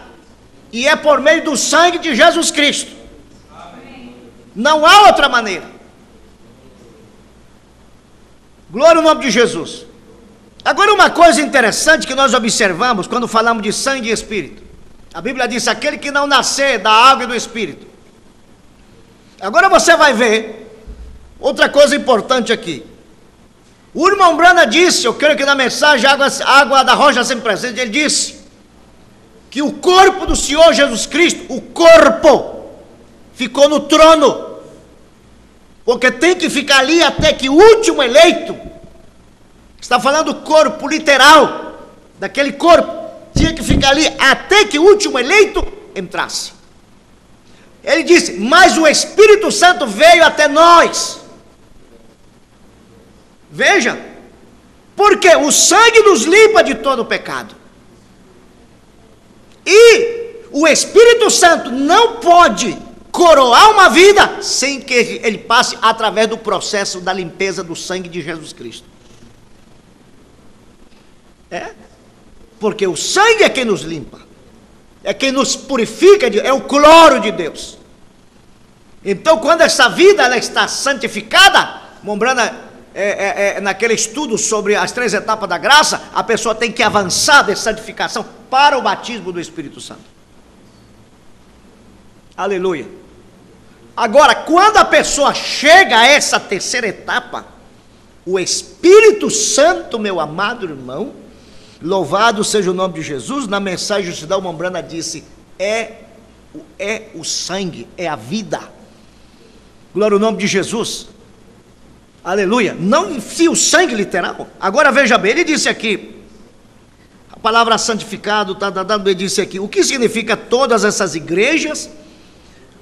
e é por meio do sangue de Jesus Cristo. Amém. Não há outra maneira. Glória ao nome de Jesus. Agora uma coisa interessante que nós observamos quando falamos de sangue e espírito, a Bíblia diz, aquele que não nascer da água e do espírito. Agora você vai ver outra coisa importante aqui. O irmão Brana disse, eu creio que na mensagem Água da Rocha Sempre Presente, ele disse que o corpo do Senhor Jesus Cristo, o corpo, ficou no trono, porque tem que ficar ali até que o último eleito, está falando do corpo literal, daquele corpo, tinha que ficar ali até que o último eleito entrasse. Ele disse, mas o Espírito Santo veio até nós. Veja, porque o sangue nos limpa de todo o pecado. E o Espírito Santo não pode coroar uma vida sem que ele passe através do processo da limpeza do sangue de Jesus Cristo. Porque o sangue é quem nos limpa, é quem nos purifica, é o cloro de Deus. Então quando essa vida ela está santificada, Mombrana, naquele estudo sobre as 3 etapas da graça, a pessoa tem que avançar de santificação para o batismo do Espírito Santo. Aleluia. Agora, quando a pessoa chega a essa 3ª etapa, o Espírito Santo, meu amado irmão, louvado seja o nome de Jesus, na mensagem de Cidão Mombrana disse, é o sangue, é a vida. Glória ao nome de Jesus. Aleluia. Não enfia o sangue literal. Agora veja bem, ele disse aqui, a palavra santificado, ele disse aqui, o que significa todas essas igrejas?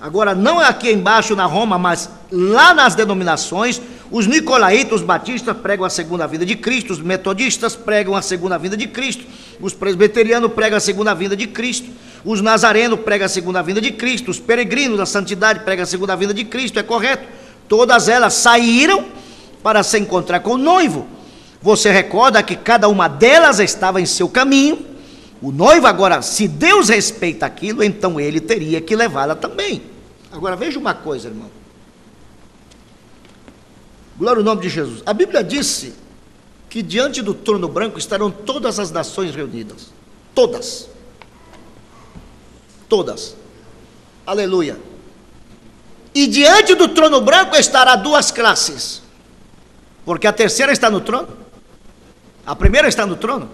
Agora não é aqui embaixo na Roma, mas lá nas denominações, os nicolaítas, os batistas pregam a segunda vinda de Cristo, os metodistas pregam a segunda vinda de Cristo, os presbiterianos pregam a segunda vinda de Cristo, os nazarenos pregam a segunda vinda de Cristo, os peregrinos da santidade pregam a segunda vinda de Cristo, é correto? Todas elas saíram para se encontrar com o noivo. você recorda que cada uma delas estava em seu caminho. O noivo agora, se Deus respeita aquilo, então ele teria que levá-la também. Agora veja uma coisa, irmão. Glória ao nome de Jesus. A Bíblia disse que diante do trono branco estarão todas as nações reunidas. Todas. Todas. Aleluia. E diante do trono branco estará duas classes. Porque a terceira está no trono. A primeira está no trono,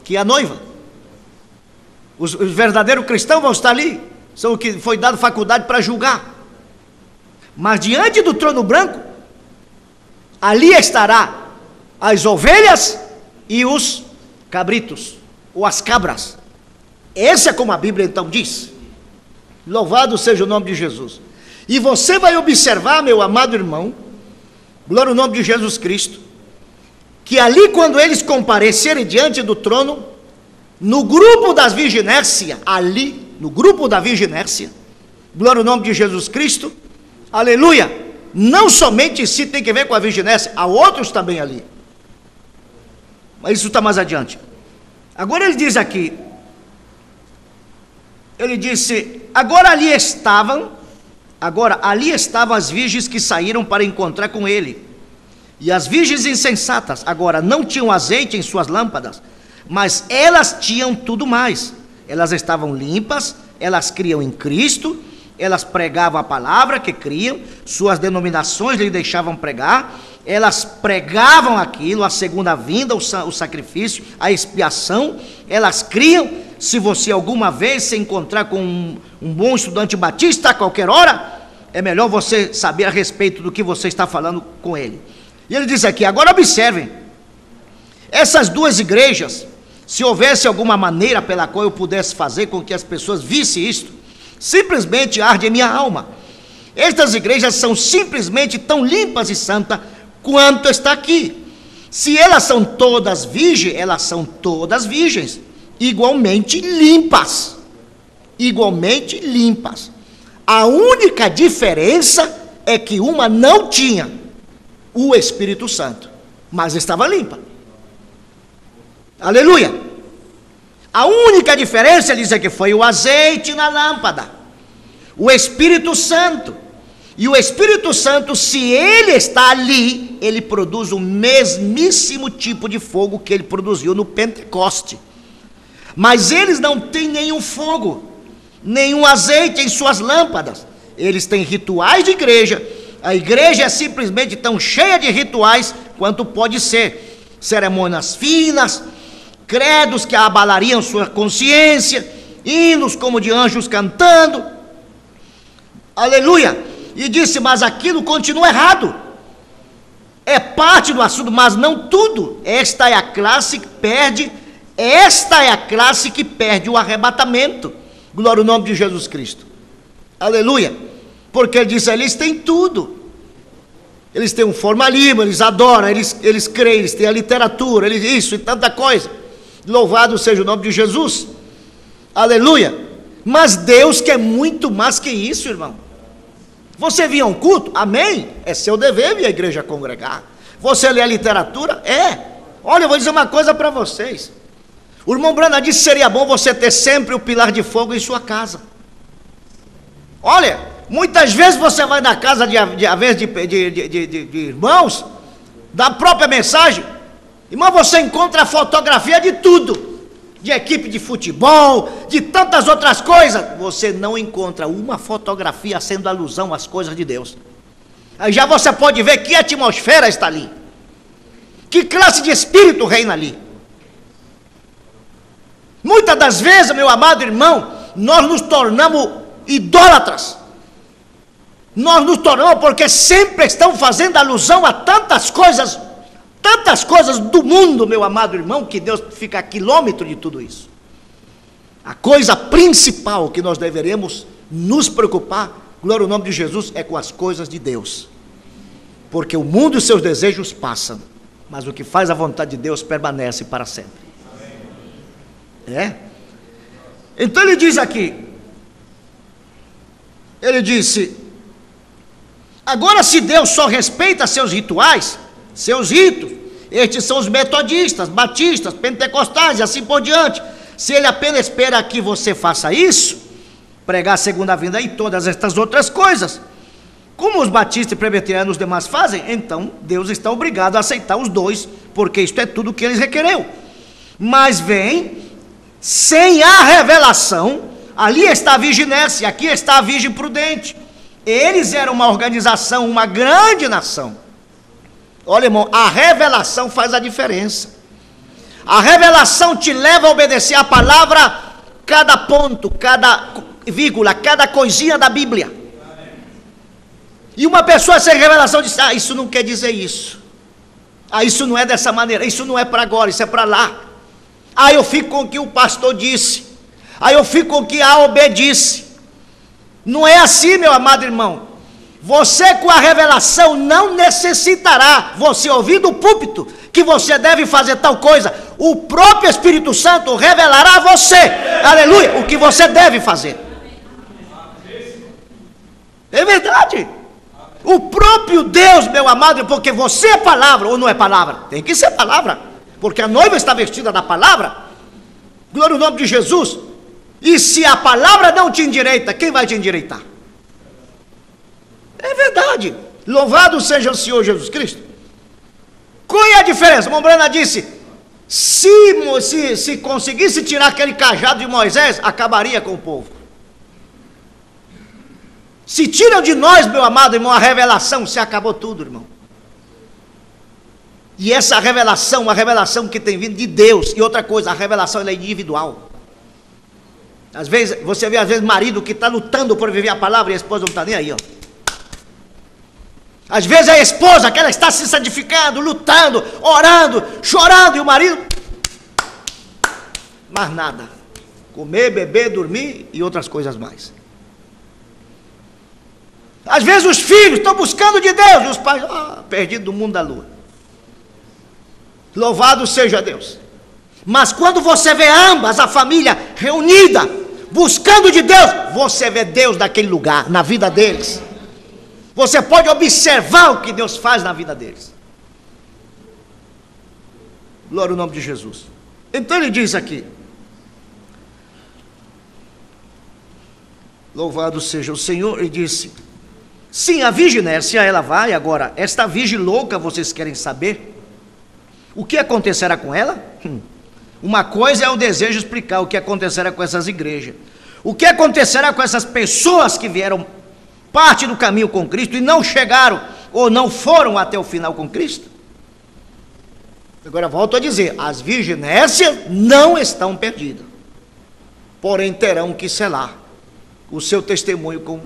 que é a noiva. Os verdadeiros cristãos vão estar ali. São o que foi dado faculdade para julgar. Mas diante do trono branco, ali estará as ovelhas e os cabritos, ou as cabras. Essa é como a Bíblia então diz. Louvado seja o nome de Jesus. E você vai observar, meu amado irmão, glória ao nome de Jesus Cristo, que ali quando eles comparecerem diante do trono, no grupo das virginércias, ali, no grupo da virginércia, glória ao nome de Jesus Cristo, aleluia, não somente se tem que ver com a virginércia, há outros também ali. Mas isso está mais adiante. Agora ele diz aqui, ele disse, agora ali estavam as virgens que saíram para encontrar com ele. E as virgens insensatas, agora não tinham azeite em suas lâmpadas, mas elas tinham tudo mais. Elas estavam limpas, elas criam em Cristo, elas pregavam a palavra que criam, suas denominações lhe deixavam pregar, elas pregavam aquilo, a segunda vinda, o sacrifício, a expiação, elas criam. Se você alguma vez se encontrar com um bom estudante batista a qualquer hora, é melhor você saber a respeito do que você está falando com ele. E ele diz aqui, agora observem, essas duas igrejas, se houvesse alguma maneira pela qual eu pudesse fazer com que as pessoas vissem isto, simplesmente arde em minha alma. Estas igrejas são simplesmente tão limpas e santas quanto está aqui. Se elas são todas virgens, elas são todas virgens, igualmente limpas. Igualmente limpas. A única diferença é que uma não tinha o Espírito Santo, mas estava limpa. Aleluia. A única diferença, ele diz aqui, foi o azeite na lâmpada, o Espírito Santo. E o Espírito Santo, se ele está ali, ele produz o mesmíssimo tipo de fogo que ele produziu no Pentecoste. Mas eles não têm nenhum fogo, nenhum azeite em suas lâmpadas. Eles têm rituais de igreja. A igreja é simplesmente tão cheia de rituais quanto pode ser. Cerimônias finas, credos que abalariam sua consciência, hinos como de anjos cantando. Aleluia! E disse, mas aquilo continua errado. É parte do assunto, mas não tudo. Esta é a classe que perde o arrebatamento. Glória ao nome de Jesus Cristo. Aleluia. Porque ele diz, eles têm tudo. Eles têm um formalismo, eles adoram, eles creem, eles têm a literatura, isso e tanta coisa. Louvado seja o nome de Jesus. Aleluia. Mas Deus quer muito mais que isso, irmão. Você vinha a um culto? Amém. É seu dever vir à igreja congregar. Você lê a literatura? É. Olha, eu vou dizer uma coisa para vocês. O irmão Brana disse que seria bom você ter sempre o pilar de fogo em sua casa. Olha, muitas vezes você vai na casa de irmãos, da própria mensagem, irmão, você encontra a fotografia de tudo, de equipe de futebol, de tantas outras coisas. Você não encontra uma fotografia sendo alusão às coisas de Deus. Aí já você pode ver que atmosfera está ali, que classe de espírito reina ali. Muitas das vezes, meu amado irmão, nós nos tornamos idólatras. Nós nos tornamos porque sempre estão fazendo alusão a tantas coisas do mundo, meu amado irmão, que Deus fica a quilômetro de tudo isso. A coisa principal que nós deveremos nos preocupar, glória ao nome de Jesus, é com as coisas de Deus. Porque o mundo e seus desejos passam, mas o que faz a vontade de Deus permanece para sempre. É? Então ele diz aqui, ele disse, agora se Deus só respeita seus rituais, seus ritos, Estes são os metodistas, batistas, pentecostais e assim por diante. Se ele apenas espera que você faça isso, pregar a segunda vinda e todas estas outras coisas, como os batistas e presbiterianos demais fazem, então Deus está obrigado a aceitar os dois, porque isto é tudo o que eles requereu. Mas vem sem a revelação. Ali está a virginércia, aqui está a virgem prudente. Eles eram uma organização, uma grande nação. Olha, irmão, a revelação faz a diferença. A revelação te leva a obedecer a palavra, cada ponto, cada vírgula, cada coisinha da Bíblia. E uma pessoa sem revelação diz: ah, isso não quer dizer isso. Ah, isso não é dessa maneira, isso não é para agora, isso é para lá. Ah, eu fico com o que o pastor disse. Ah, eu fico com o que a OB disse. Não é assim, meu amado irmão. Você com a revelação não necessitará você ouvir do púlpito que você deve fazer tal coisa. O próprio Espírito Santo revelará a você, aleluia, o que você deve fazer. É verdade. O próprio Deus, meu amado, porque você é palavra ou não é palavra? Tem que ser palavra, porque a noiva está vestida da palavra. Glória ao nome de Jesus. E se a palavra não te endireita, quem vai te endireitar? É verdade. Louvado seja o Senhor Jesus Cristo. Qual é a diferença? Mombrana disse: se conseguisse tirar aquele cajado de Moisés, acabaria com o povo. Se tiram de nós, meu amado irmão, a revelação, se acabou tudo, irmão. E essa revelação, uma revelação que tem vindo de Deus. E outra coisa, a revelação ela é individual. Às vezes, você vê às vezes marido que está lutando por viver a palavra e a esposa não está nem aí, ó. Às vezes a esposa, que ela está se santificando, lutando, orando, chorando, e o marido, mais nada. Comer, beber, dormir e outras coisas mais. Às vezes os filhos estão buscando de Deus, e os pais, perdidos do mundo da lua. Louvado seja Deus. Mas quando você vê ambas, a família reunida, buscando de Deus, você vê Deus naquele lugar, na vida deles. Você pode observar o que Deus faz na vida deles. Glória ao nome de Jesus. Então ele diz aqui: louvado seja o Senhor. Ele disse: sim, a virginércia ela vai. Agora, esta virgem louca, vocês querem saber o que acontecerá com ela? Uma coisa é o desejo de explicar o que acontecerá com essas igrejas. O que acontecerá com essas pessoas que vieram parte do caminho com Cristo e não chegaram ou não foram até o final com Cristo? Agora volto a dizer, as virginécias não estão perdidas, porém terão que selar o seu testemunho com,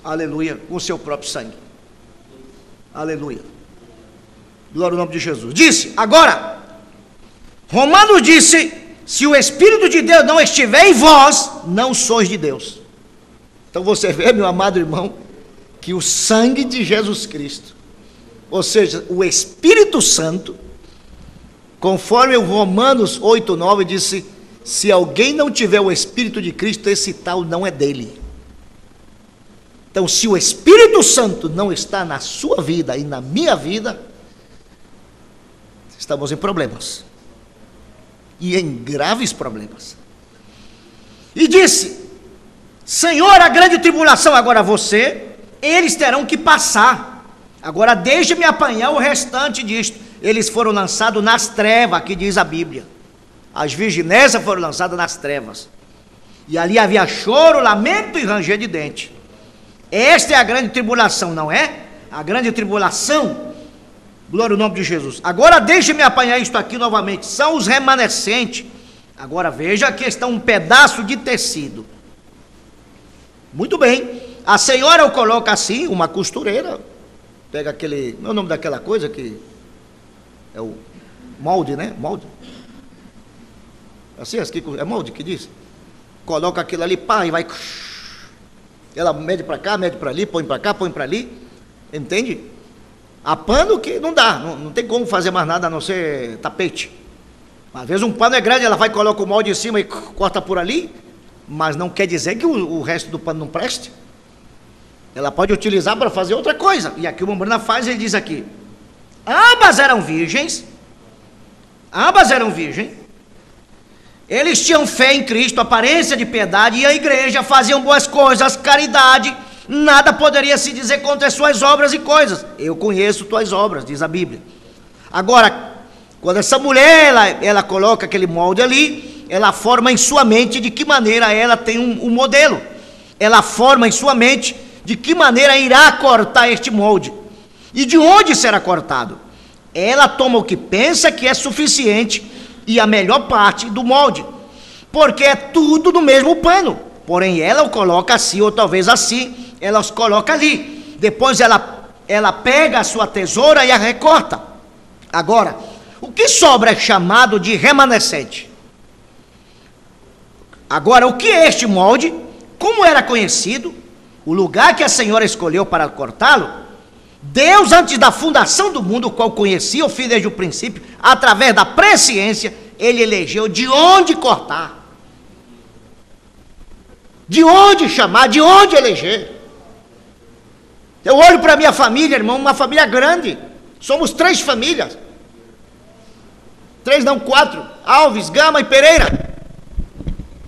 aleluia, com o seu próprio sangue. Aleluia. Glória ao nome de Jesus. Disse, agora, Romanos disse: se o Espírito de Deus não estiver em vós, não sois de Deus. Então você vê, meu amado irmão, que o sangue de Jesus Cristo, ou seja, o Espírito Santo, conforme o Romanos 8:9 disse: se alguém não tiver o Espírito de Cristo, esse tal não é dele. Então, se o Espírito Santo não está na sua vida e na minha vida, estamos em problemas. E em graves problemas. E disse: Senhor, a grande tribulação, agora eles terão que passar. Agora deixe-me apanhar o restante disto. Eles foram lançados nas trevas, aqui diz a Bíblia. As virginésias foram lançadas nas trevas. E ali havia choro, lamento e ranger de dente. Esta é a grande tribulação, não é? A grande tribulação. Glória ao nome de Jesus. Agora deixe-me apanhar isto aqui novamente. São os remanescentes. Agora veja que está um pedaço de tecido. Muito bem. A senhora o coloca assim, uma costureira. Pega aquele, não é o nome daquela coisa que é o molde, né? Molde. Assim, é molde que diz. Coloca aquilo ali, pá, e vai. Ela mede para cá, mede para ali, põe para cá, põe para ali. Entende? Há pano que não dá, não tem como fazer mais nada a não ser tapete. Às vezes um pano é grande, ela vai e coloca o molde em cima e corta por ali, mas não quer dizer que o resto do pano não preste. Ela pode utilizar para fazer outra coisa. E aqui o Mombrana faz, ele diz aqui: Ambas eram virgens. Ambas eram virgens. Eles tinham fé em Cristo, aparência de piedade, e a igreja, faziam boas coisas, caridade. Nada poderia se dizer contra as suas obras e coisas. Eu conheço tuas obras, diz a Bíblia. Agora, quando essa mulher, ela coloca aquele molde ali, ela forma em sua mente de que maneira ela tem um modelo. Ela forma em sua mente de que maneira irá cortar este molde. E de onde será cortado? Ela toma o que pensa que é suficiente e a melhor parte do molde, porque é tudo no mesmo pano. Porém, ela o coloca assim, ou talvez assim, ela os coloca ali. Depois ela pega a sua tesoura e a recorta. Agora, o que sobra é chamado de remanescente. Agora, o que é este molde? Como era conhecido? O lugar que a Senhora escolheu para cortá-lo? Deus, antes da fundação do mundo, o qual conhecia o fim desde o princípio, através da presciência, ele elegeu de onde cortar, de onde chamar, de onde eleger. Eu olho para a minha família, irmão, uma família grande, somos 3 famílias, 3 não, 4, Alves, Gama e Pereira,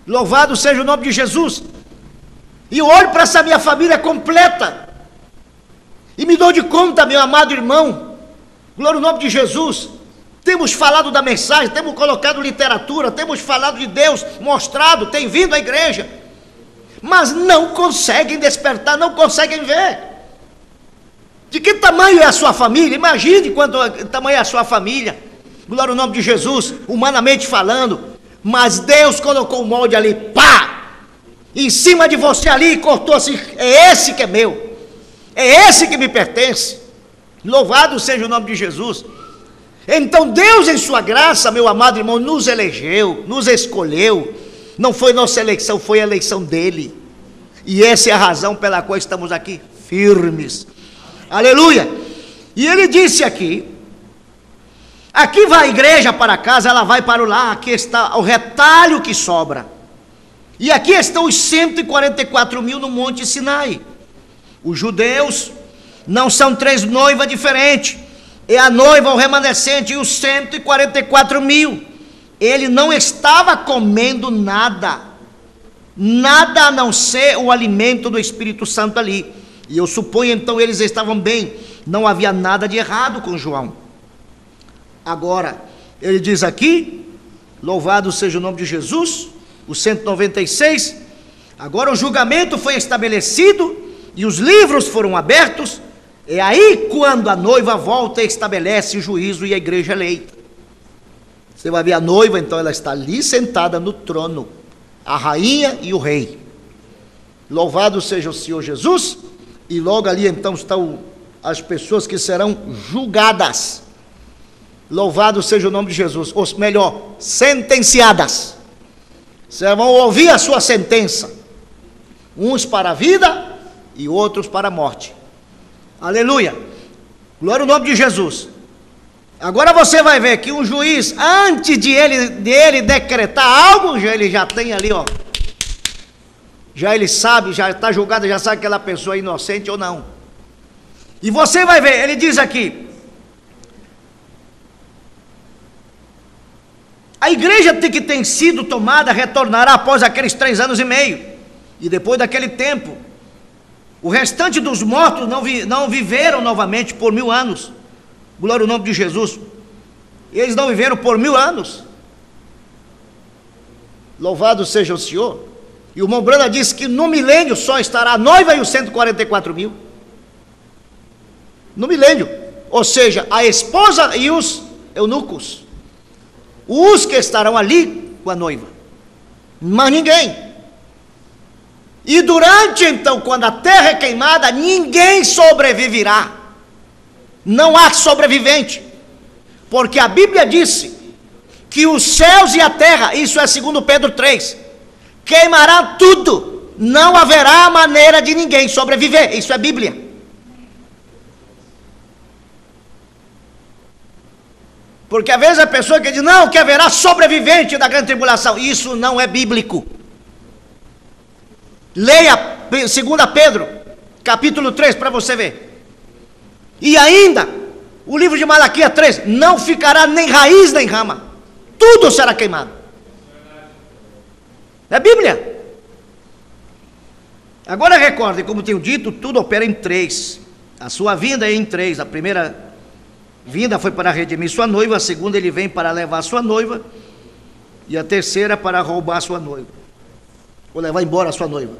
louvado seja o nome de Jesus, e eu olho para essa minha família completa, e me dou de conta, meu amado irmão, glória ao nome de Jesus, temos falado da mensagem, temos colocado literatura, temos falado de Deus, mostrado, tem vindo à igreja, mas não conseguem despertar, não conseguem ver. De que tamanho é a sua família? Imagine quanto tamanho é a sua família, glória ao nome de Jesus, humanamente falando, mas Deus colocou o molde ali, pá, em cima de você ali, e cortou assim, é esse que é meu. É esse que me pertence. Louvado seja o nome de Jesus. Então Deus, em sua graça, meu amado irmão, nos elegeu, nos escolheu. Não foi nossa eleição, foi a eleição dele. E essa é a razão pela qual estamos aqui, firmes. Aleluia. E ele disse aqui vai a igreja para casa, ela vai para o lar. Aqui está o retalho que sobra. E aqui estão os 144 mil no Monte Sinai. Os judeus não são 3 noivas diferentes, é a noiva, o remanescente e os 144 mil. Ele não estava comendo nada a não ser o alimento do Espírito Santo ali. E eu suponho então eles estavam bem, não havia nada de errado com João. Agora, ele diz aqui, louvado seja o nome de Jesus, o 196, agora o julgamento foi estabelecido, e os livros foram abertos, é aí quando a noiva volta e estabelece o juízo e a igreja eleita. Você vai ver a noiva, então ela está ali sentada no trono, a rainha e o rei. Louvado seja o Senhor Jesus, e logo ali então estão as pessoas que serão julgadas. Louvado seja o nome de Jesus, ou melhor, sentenciadas. Vocês vão ouvir a sua sentença, uns para a vida e outros para a morte. Aleluia, glória ao nome de Jesus. Agora você vai ver que um juiz, antes de ele decretar algo, ele já tem ali, ó, já ele sabe, já está julgado, já sabe que aquela pessoa é inocente ou não. E você vai ver, ele diz aqui, a igreja que tem sido tomada retornará após aqueles 3 anos e meio, e depois daquele tempo, o restante dos mortos não viveram novamente por 1000 anos. Glória ao nome de Jesus. Eles não viveram por 1000 anos. Louvado seja o Senhor. E o irmão Brana disse que no milênio só estará a noiva e os 144 mil. No milênio. Ou seja, a esposa e os eunucos. Os que estarão ali com a noiva. Mas ninguém. E durante então, quando a terra é queimada, ninguém sobreviverá. Não há sobrevivente. Porque a Bíblia disse que os céus e a terra, isso é segundo Pedro 3, queimará tudo. Não haverá maneira de ninguém sobreviver. Isso é Bíblia. Porque às vezes a pessoa que diz, não, que haverá sobrevivente da grande tribulação. Isso não é bíblico. Leia 2 Pedro, capítulo 3, para você ver. E ainda, O livro de Malaquias 3, não ficará nem raiz nem rama, tudo será queimado. É Bíblia. Agora recorde, como tenho dito, tudo opera em três. A sua vinda é em três. A primeira vinda foi para redimir sua noiva, a segunda ele vem para levar sua noiva, e a terceira para roubar sua noiva, ou levar embora a sua noiva,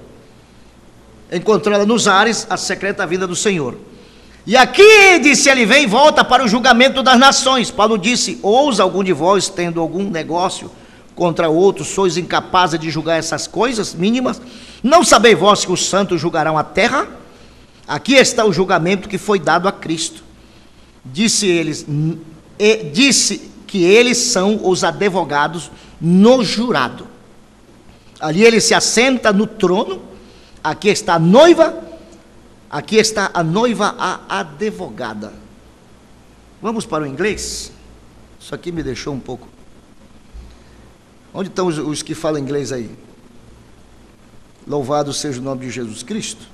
encontrá-la nos ares, a secreta vinda do Senhor. E aqui, disse, ele vem e volta para o julgamento das nações. Paulo disse, ousa algum de vós, tendo algum negócio contra outro, sois incapazes de julgar essas coisas mínimas? Não sabeis vós que os santos julgarão a terra? Aqui está o julgamento que foi dado a Cristo. Disse que eles são os advogados no jurado. Ali ele se assenta no trono. Aqui está a noiva. Aqui está a noiva, a advogada. Vamos para o inglês? Isso aqui me deixou um pouco. Onde estão os que falam inglês aí? Louvado seja o nome de Jesus Cristo.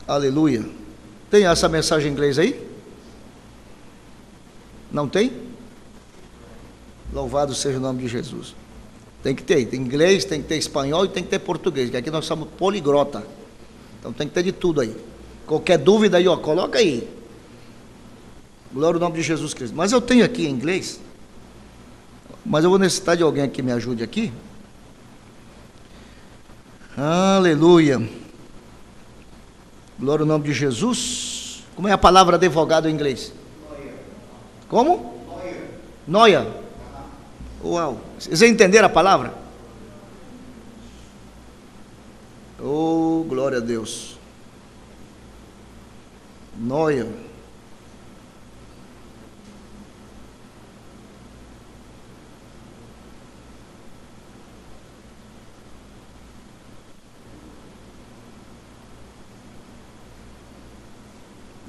Aleluia. Tem essa mensagem em inglês aí? Não tem? Louvado seja o nome de Jesus. Tem que ter. Tem inglês, tem que ter espanhol e tem que ter português, que aqui nós somos poliglota. Então tem que ter de tudo aí. Qualquer dúvida aí, ó, coloca aí. Glória ao nome de Jesus Cristo. Mas eu tenho aqui em inglês. Mas eu vou necessitar de alguém que me ajude aqui. Aleluia. Glória ao nome de Jesus. Como é a palavra advogado em inglês? Como? Noia. Uau. Vocês entenderam a palavra? Oh, glória a Deus. Noia.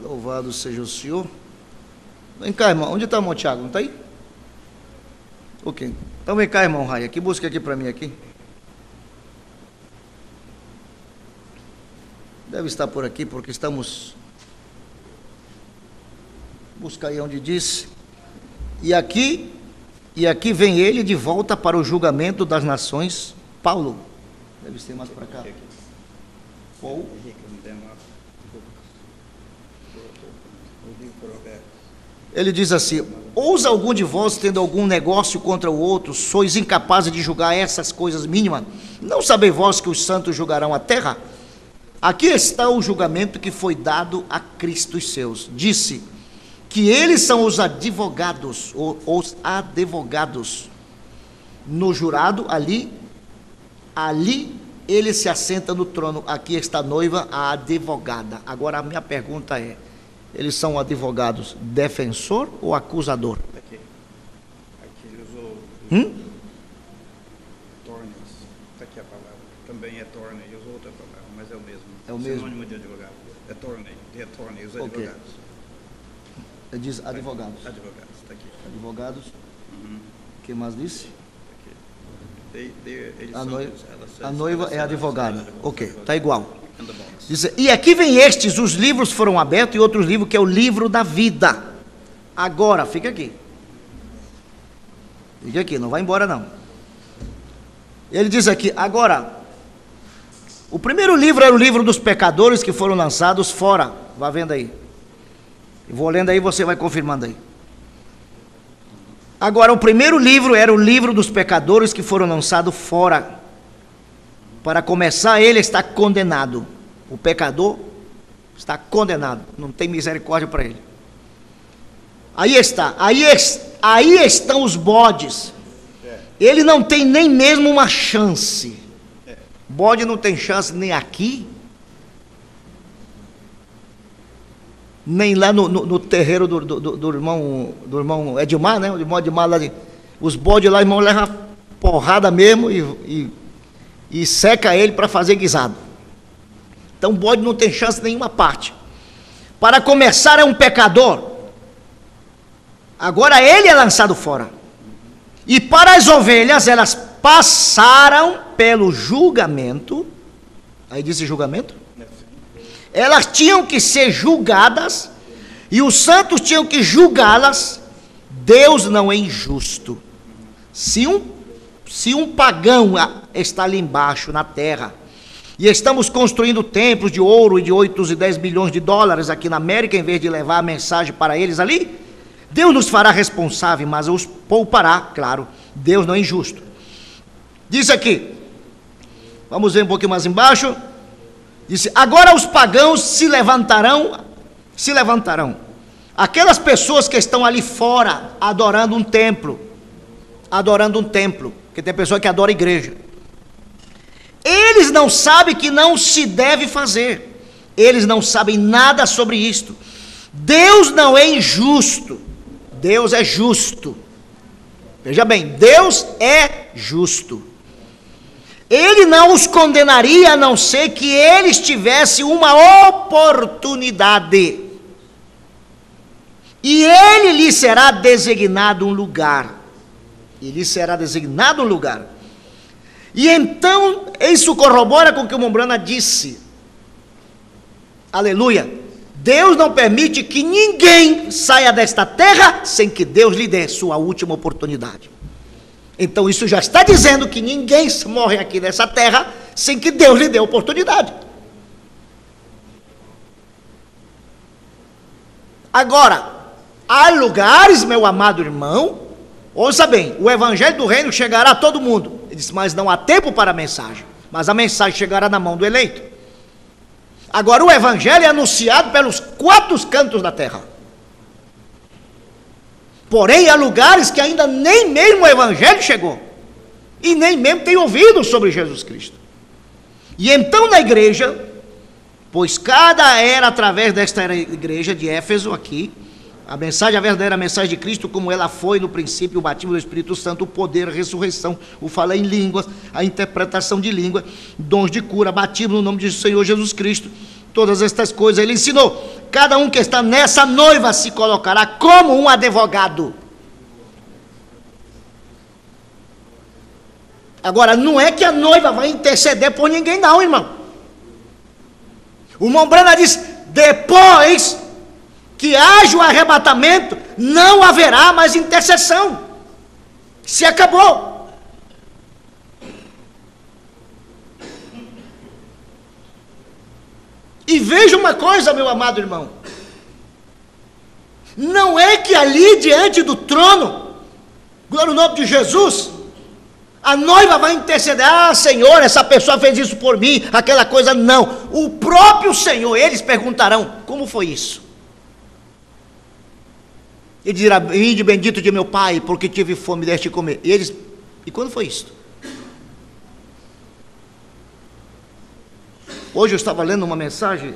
Louvado seja o Senhor. Vem cá, irmão. Onde está o irmão Tiago? Não está aí? Ok. Então vem cá, irmão Raia. Aqui, busca aqui para mim aqui. Deve estar por aqui, porque estamos... Busca aí onde diz. E aqui vem ele de volta para o julgamento das nações. Paulo. Deve ser mais para cá. Paulo. Ele diz assim: ousa algum de vós, tendo algum negócio contra o outro, sois incapazes de julgar essas coisas mínimas? Não sabeis vós que os santos julgarão a terra? Aqui está o julgamento que foi dado a Cristo e seus. Disse que eles são os advogados, ou os advogados. No jurado, ali ele se assenta no trono. Aqui está a noiva, a advogada. Agora a minha pergunta é: eles são advogados defensor ou acusador? Aqui ele usou tornes. Está aqui a palavra. Também é torne, ele usou outra palavra, mas é o mesmo. É o mesmo. Sinônimo de advogado. É torne, os advogados. Okay. Ele diz advogados. Advogados, está aqui. Advogados. O que mais disse? A noiva é advogada. Ok, está igual. Diz, e aqui vem estes, os livros foram abertos, e outros livros, que é o livro da vida. Agora, fica aqui. Fica aqui, não vai embora não. Ele diz aqui, agora, o primeiro livro era o livro dos pecadores que foram lançados fora. Vá vendo aí. Eu vou lendo aí, você vai confirmando aí. Agora, o primeiro livro era o livro dos pecadores que foram lançados fora. Para começar, ele está condenado. O pecador está condenado. Não tem misericórdia para ele. Aí está. Aí estão os bodes. Ele não tem nem mesmo uma chance. Bode não tem chance nem aqui, nem lá no terreiro do irmão Edmar, né? O irmão Edmar lá, os bodes lá, o irmão leva porrada mesmo e seca ele para fazer guisado. Então o bode não tem chance em nenhuma parte. Para começar, é um pecador. Agora ele é lançado fora. E para as ovelhas, elas passaram pelo julgamento. Aí diz julgamento? Elas tinham que ser julgadas e os santos tinham que julgá-las. Deus não é injusto. Se um pagão está ali embaixo, na terra, e estamos construindo templos de ouro e de 8 e 10 bilhões de dólares aqui na América, em vez de levar a mensagem para eles ali, Deus nos fará responsável, mas os poupará, claro. Deus não é injusto. Diz aqui, vamos ver um pouquinho mais embaixo, disse, agora os pagãos se levantarão, aquelas pessoas que estão ali fora, adorando um templo, porque tem pessoa que adora a igreja, eles não sabem que não se deve fazer, eles não sabem nada sobre isto. Deus não é injusto, Deus é justo. Veja bem, Deus é justo. Ele não os condenaria a não ser que eles tivessem uma oportunidade. E ele lhe será designado um lugar. E então, isso corrobora com o que o Mombrana disse. Aleluia. Deus não permite que ninguém saia desta terra sem que Deus lhe dê sua última oportunidade. Então isso já está dizendo que ninguém morre aqui nessa terra sem que Deus lhe dê oportunidade. Agora, há lugares, meu amado irmão, ouça bem, o evangelho do reino chegará a todo mundo. Ele disse, mas não há tempo para a mensagem, mas a mensagem chegará na mão do eleito. Agora o evangelho é anunciado pelos 4 cantos da terra. Porém, há lugares que ainda nem mesmo o evangelho chegou, e nem mesmo tem ouvido sobre Jesus Cristo. E então na igreja, pois cada era através desta igreja de Éfeso aqui, a mensagem, a verdadeira mensagem de Cristo, como ela foi no princípio, o batismo do Espírito Santo, o poder, a ressurreição, o falar em línguas, a interpretação de língua, dons de cura, batismo no nome de Senhor Jesus Cristo, todas estas coisas ele ensinou. Cada um que está nessa noiva se colocará como um advogado. Agora, não é que a noiva vai interceder por ninguém não, irmão. O Mombrana diz, depois que haja o arrebatamento, não haverá mais intercessão. Se acabou. E veja uma coisa, meu amado irmão. Não é que ali diante do trono, glória ao nome de Jesus, a noiva vai interceder, Senhor, essa pessoa fez isso por mim, aquela coisa, não. O próprio Senhor, eles perguntarão, como foi isso? Ele dirá, vinde bendito de meu Pai, porque tive fome e deste comer. E quando foi isso? Hoje eu estava lendo uma mensagem,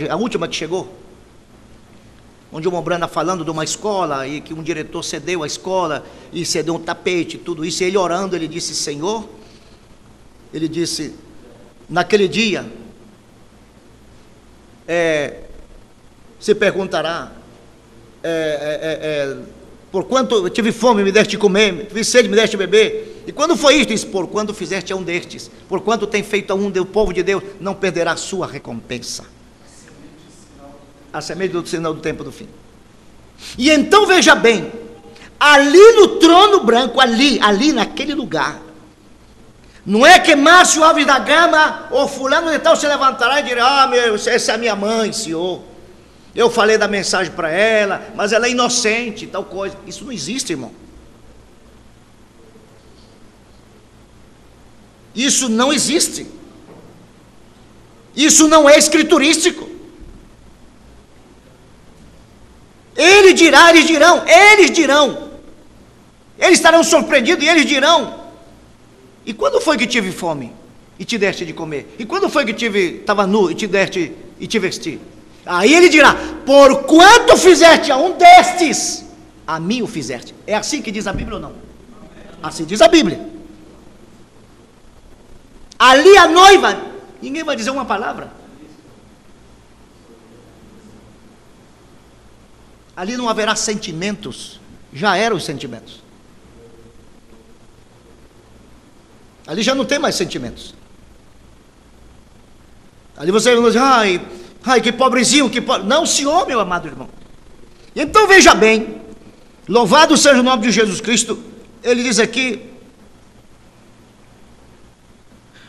a última que chegou, onde o Mombrana falando de uma escola, e que um diretor cedeu a escola, e cedeu um tapete, tudo isso, e ele orando, ele disse, Senhor, ele disse, naquele dia, se perguntará, por quanto eu tive fome, me deste comer, tive sede, me deste beber, e quando foi isto? Diz, por quanto fizeste a um destes, por quanto tem feito a um do povo de Deus, não perderá a sua recompensa. A semente do sinal do tempo do fim. E então veja bem, ali no trono branco, ali naquele lugar, não é que Márcio Alves da Gama ou fulano de tal se levantará e dirá, essa é a minha mãe, senhor, eu falei da mensagem para ela, mas ela é inocente, tal coisa. Isso não existe, irmão. Isso não existe. Isso não é escriturístico. Eles dirão, eles estarão surpreendidos e eles dirão, e quando foi que tive fome e te deste de comer? E quando foi que estava nu e te deste e te vesti? Aí ele dirá, por quanto fizeste a um destes, a mim o fizeste. É assim que diz a Bíblia ou não? Assim diz a Bíblia. Ali a noiva, ninguém vai dizer uma palavra. Ali não haverá sentimentos, já eram os sentimentos. Ali já não tem mais sentimentos. Ali você vai dizer, Ai, que pobrezinho, que pobre. Não, senhor, meu amado irmão. Então veja bem, louvado seja o nome de Jesus Cristo. Ele diz aqui,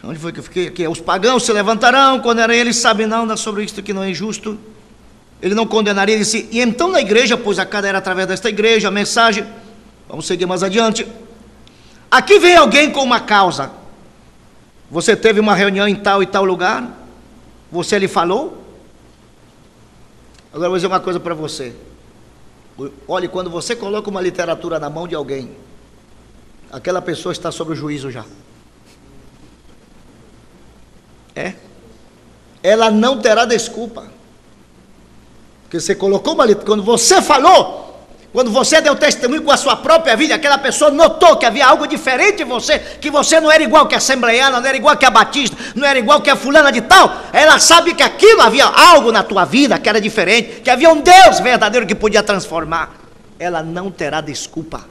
onde foi que eu fiquei? Aqui, os pagãos se levantarão, condenarão, eles sabem não sobre isto que não é injusto. Ele não condenaria, ele disse, e então na igreja, pois a cada era através desta igreja, a mensagem, vamos seguir mais adiante. Aqui vem alguém com uma causa. Você teve uma reunião em tal e tal lugar? Você lhe falou? Agora eu vou dizer uma coisa para você. Olhe, quando você coloca uma literatura na mão de alguém, aquela pessoa está sob o juízo já. Ela não terá desculpa. Porque você colocou uma literatura, quando você falou, quando você deu testemunho com a sua própria vida, aquela pessoa notou que havia algo diferente em você, que você não era igual que a assembleiana, não era igual que a batista, não era igual que a fulana de tal. Ela sabe que aquilo, havia algo na tua vida que era diferente, que havia um Deus verdadeiro que podia transformar. Ela não terá desculpa,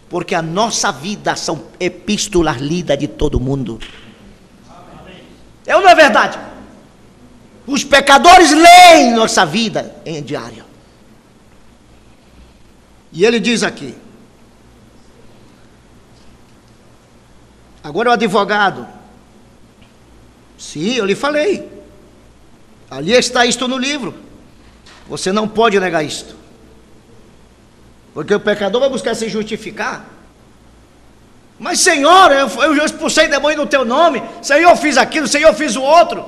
porque a nossa vida são epístolas lidas de todo mundo. É ou não é verdade? Os pecadores leem nossa vida em diário. E ele diz aqui, agora o advogado, sim, eu lhe falei, ali está isto no livro, você não pode negar isto, porque o pecador vai buscar se justificar. Mas Senhor, eu expulsei demônio no teu nome, Senhor, eu fiz aquilo, Senhor, eu fiz o outro.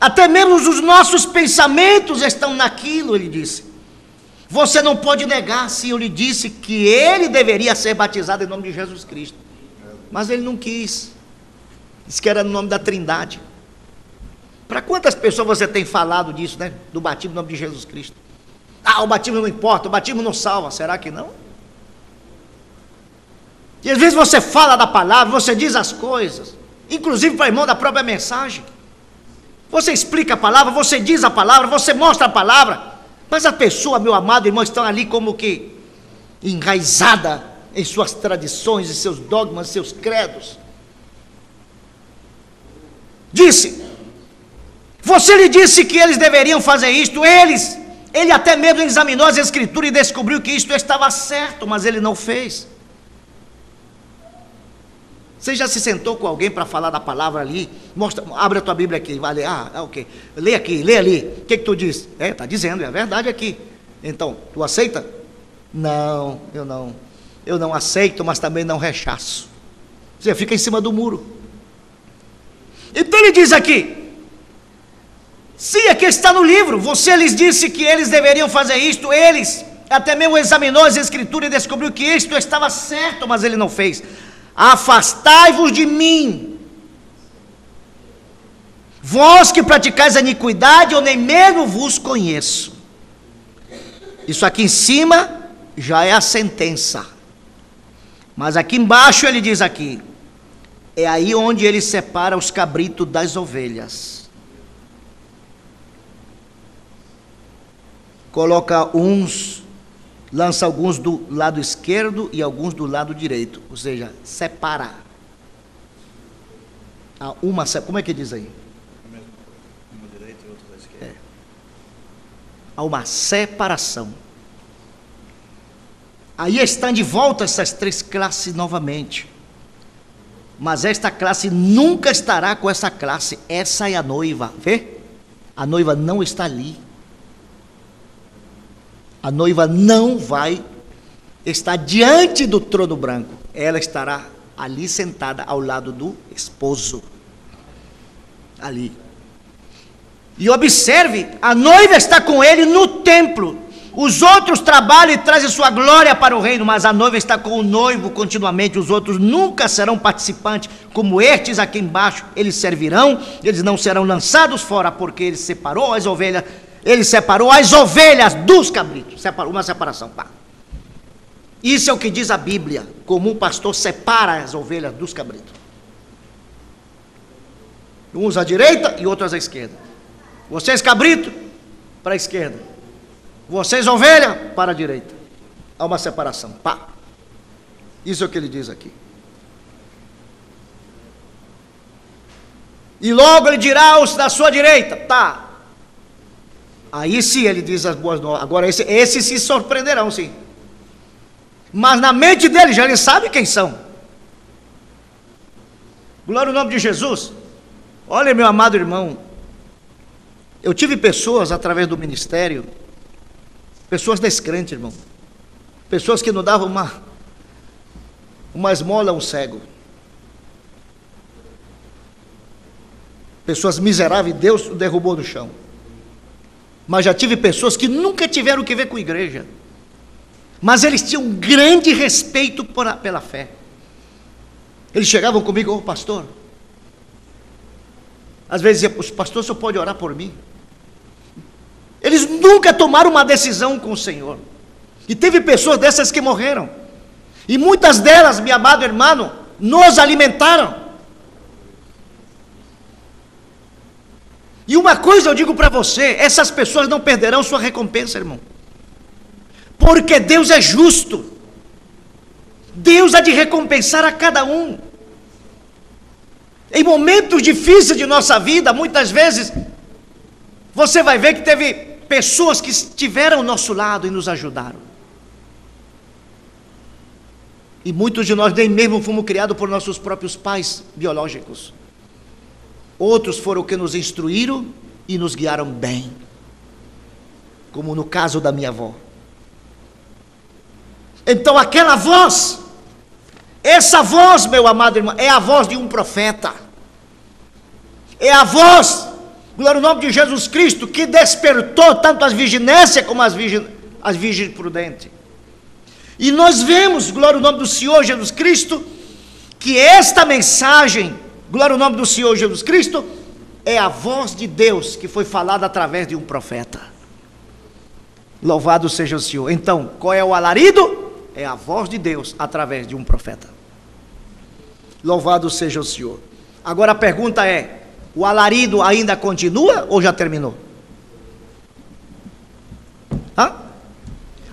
Até mesmo os nossos pensamentos estão naquilo, ele disse. Você não pode negar se eu lhe disse que ele deveria ser batizado em nome de Jesus Cristo. Mas ele não quis. Disse que era no nome da Trindade. Para quantas pessoas você tem falado disso, né? Do batismo no nome de Jesus Cristo? Ah, o batismo não importa, o batismo não salva. Será que não? E às vezes você fala da palavra, você diz as coisas, inclusive para o irmão da própria mensagem. Você explica a palavra, você diz a palavra, você mostra a palavra, mas a pessoa, meu amado irmão, está ali como que enraizada em suas tradições, em seus dogmas, em seus credos. Disse, você lhe disse que eles deveriam fazer isto, ele até mesmo examinou as escrituras e descobriu que isto estava certo, mas ele não fez. Você já se sentou com alguém para falar da palavra ali? Mostra, abre a tua Bíblia aqui, vai ler. Ok. Lê aqui, lê ali. O que tu diz? Está dizendo, é verdade aqui. Então, tu aceita? Não, eu não. Eu não aceito, mas também não rechaço. Você fica em cima do muro. Então ele diz aqui, sim, aqui está no livro, você lhes disse que eles deveriam fazer isto, eles até mesmo examinou as escrituras e descobriu que isto estava certo, mas ele não fez. Afastai-vos de mim, vós que praticais a iniquidade, eu nem mesmo vos conheço. Isso aqui em cima já é a sentença, mas aqui embaixo ele diz aqui, é aí onde ele separa os cabritos das ovelhas. Coloca uns, lança alguns do lado esquerdo e alguns do lado direito, ou seja, separa. Como é que diz aí? Uma direita e outra da esquerda. Há uma separação. Aí estão de volta essas três classes novamente. Mas esta classe nunca estará com essa classe. Essa é a noiva. Vê? A noiva não está ali. A noiva não vai estar diante do trono branco. Ela estará ali sentada ao lado do esposo. Ali. E observe, a noiva está com ele no templo. Os outros trabalham e trazem sua glória para o reino, mas a noiva está com o noivo continuamente. Os outros nunca serão participantes, como estes aqui embaixo. Eles servirão, eles não serão lançados fora, porque ele separou as ovelhas. Ele separou as ovelhas dos cabritos. Separou uma separação. Pá. Isso é o que diz a Bíblia. Como um pastor separa as ovelhas dos cabritos. Uns à direita e outros à esquerda. Vocês cabrito, para a esquerda. Vocês ovelha, para a direita. Há uma separação. Pá. Isso é o que ele diz aqui. E logo ele dirá aos da sua direita, tá. Aí sim ele diz as boas novas. Agora esses se surpreenderão, sim. Mas na mente dele já ele sabe quem são. Glória ao nome de Jesus. Olha, meu amado irmão, eu tive pessoas através do ministério, pessoas descrentes, irmão, pessoas que não davam uma esmola a um cego, pessoas miseráveis, Deus o derrubou no chão. Mas já tive pessoas que nunca tiveram que ver com igreja, mas eles tinham um grande respeito pela fé. Eles chegavam comigo, ô pastor, às vezes dizia, pastor, o senhor pode orar por mim? Eles nunca tomaram uma decisão com o Senhor. E teve pessoas dessas que morreram. E muitas delas, meu amado irmão, nos alimentaram. E uma coisa eu digo para você, essas pessoas não perderão sua recompensa, irmão. Porque Deus é justo. Deus há de recompensar a cada um. Em momentos difíceis de nossa vida, muitas vezes, você vai ver que teve pessoas que estiveram ao nosso lado e nos ajudaram. E muitos de nós nem mesmo fomos criados por nossos próprios pais biológicos. Outros foram que nos instruíram e nos guiaram bem. Como no caso da minha avó. Então aquela voz, essa voz, meu amado irmão, é a voz de um profeta. É a voz, glória ao nome de Jesus Cristo, que despertou tanto as virginências como as virgens prudentes. E nós vemos, glória ao nome do Senhor Jesus Cristo, que esta mensagem, glória ao nome do Senhor Jesus Cristo, é a voz de Deus que foi falada através de um profeta. Louvado seja o Senhor. Então, qual é o alarido? É a voz de Deus através de um profeta. Louvado seja o Senhor. Agora a pergunta é, o alarido ainda continua ou já terminou? Hã?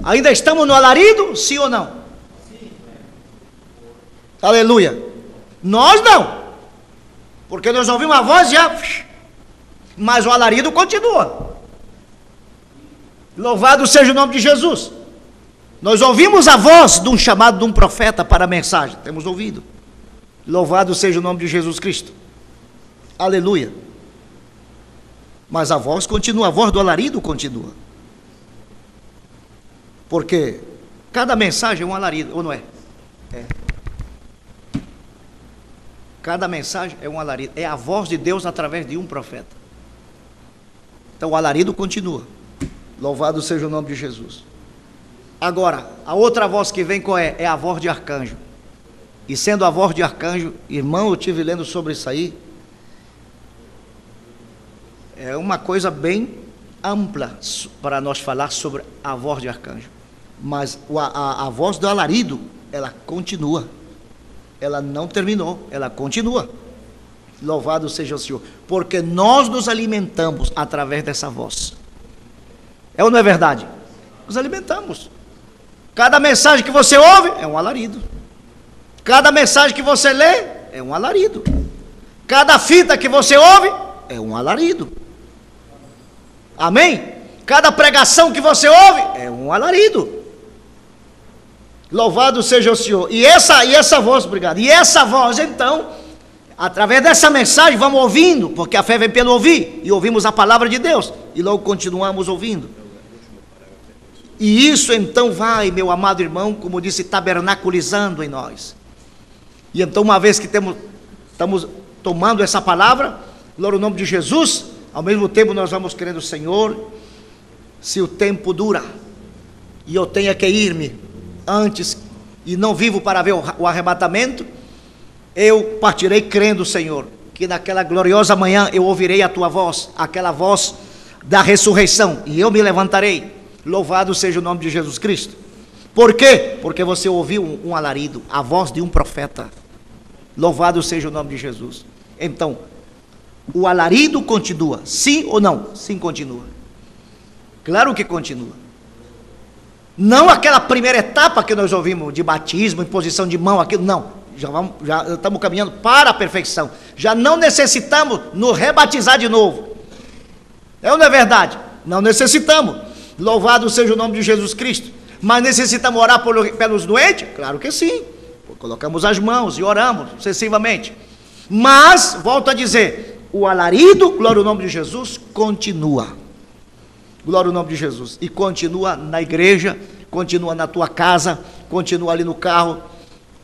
Ainda estamos no alarido, sim ou não? Sim. Aleluia. Nós não. Porque nós ouvimos a voz já, mas o alarido continua. Louvado seja o nome de Jesus. Nós ouvimos a voz de um chamado de um profeta para a mensagem. Temos ouvido. Louvado seja o nome de Jesus Cristo. Aleluia. Mas a voz continua, a voz do alarido continua. Porque cada mensagem é um alarido, ou não é? É. Cada mensagem é um alarido. É a voz de Deus através de um profeta. Então o alarido continua. Louvado seja o nome de Jesus. Agora, a outra voz que vem qual é? É a voz de arcanjo. E sendo a voz de arcanjo, irmão, eu estive lendo sobre isso aí. É uma coisa bem ampla para nós falar sobre a voz de arcanjo. Mas a voz do alarido, ela continua. Ela não terminou, ela continua. Louvado seja o Senhor. Porque nós nos alimentamos através dessa voz. É ou não é verdade? Nos alimentamos. Cada mensagem que você ouve é um alarido. Cada mensagem que você lê é um alarido. Cada fita que você ouve é um alarido. Amém? Cada pregação que você ouve é um alarido. Louvado seja o Senhor. E essa voz, obrigado. E essa voz, então, através dessa mensagem, vamos ouvindo, porque a fé vem pelo ouvir, e ouvimos a palavra de Deus, e logo continuamos ouvindo. E isso então vai, meu amado irmão, como disse, tabernaculizando em nós. E então, uma vez que estamos tomando essa palavra, glória ao nome de Jesus, ao mesmo tempo nós vamos querendo, Senhor, se o tempo dura, e eu tenha que ir-me antes, e não vivo para ver o arrebatamento, eu partirei crendo, Senhor, que naquela gloriosa manhã eu ouvirei a Tua voz, aquela voz da ressurreição, e eu me levantarei. Louvado seja o nome de Jesus Cristo. Por quê? Porque você ouviu um alarido, a voz de um profeta. Louvado seja o nome de Jesus. Então, o alarido continua, sim ou não? Sim, continua. Claro que continua. Não aquela primeira etapa que nós ouvimos de batismo, imposição de mão, aquilo, não. já estamos caminhando para a perfeição. Já não necessitamos nos rebatizar de novo. É ou não é verdade? Não necessitamos. Louvado seja o nome de Jesus Cristo. Mas necessitamos orar pelos doentes? Claro que sim. Colocamos as mãos e oramos sucessivamente. Mas, volto a dizer, o alarido, glória ao nome de Jesus, continua. Glória ao nome de Jesus. E continua na igreja, continua na tua casa, continua ali no carro.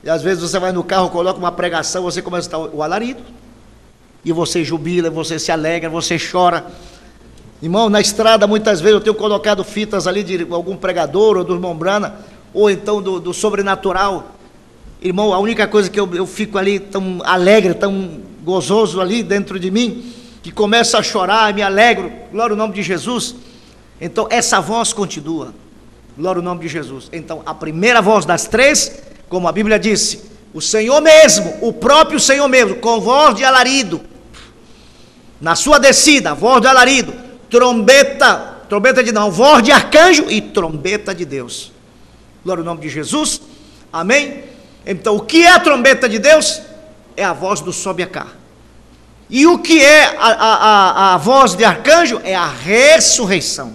E às vezes você vai no carro, coloca uma pregação, você começa a estar o alarido. E você jubila, você se alegra, você chora. Irmão, na estrada muitas vezes eu tenho colocado fitas ali de algum pregador, ou do irmão Brana, ou então do sobrenatural. Irmão, a única coisa que eu fico ali tão alegre, tão gozoso ali dentro de mim, que começo a chorar e me alegro, glória ao nome de Jesus. Então essa voz continua, glória ao nome de Jesus. Então a primeira voz das três, como a Bíblia disse, o Senhor mesmo, o próprio Senhor mesmo, com voz de alarido, na sua descida, voz de alarido, voz de arcanjo e trombeta de Deus. Glória ao nome de Jesus, amém? Então o que é a trombeta de Deus? É a voz do sobe a cá. E o que é a voz de arcanjo? É a ressurreição.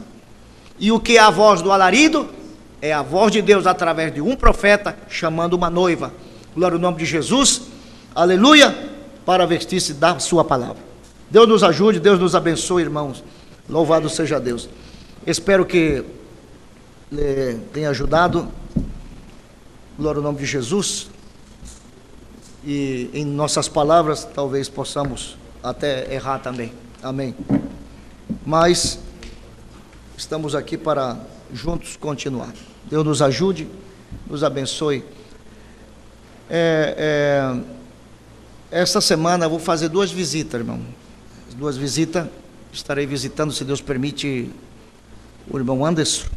E o que é a voz do alarido? É a voz de Deus através de um profeta chamando uma noiva. Glória ao nome de Jesus, aleluia, para vestir-se da sua palavra. Deus nos ajude, Deus nos abençoe, irmãos. Louvado seja Deus. Espero que tenha ajudado. Glória ao nome de Jesus. E em nossas palavras talvez possamos até errar também. Amém. Mas estamos aqui para juntos continuar. Deus nos ajude, nos abençoe. Esta semana eu vou fazer 2 visitas, irmão. 2 visitas. Estarei visitando, se Deus permite, o irmão Anderson,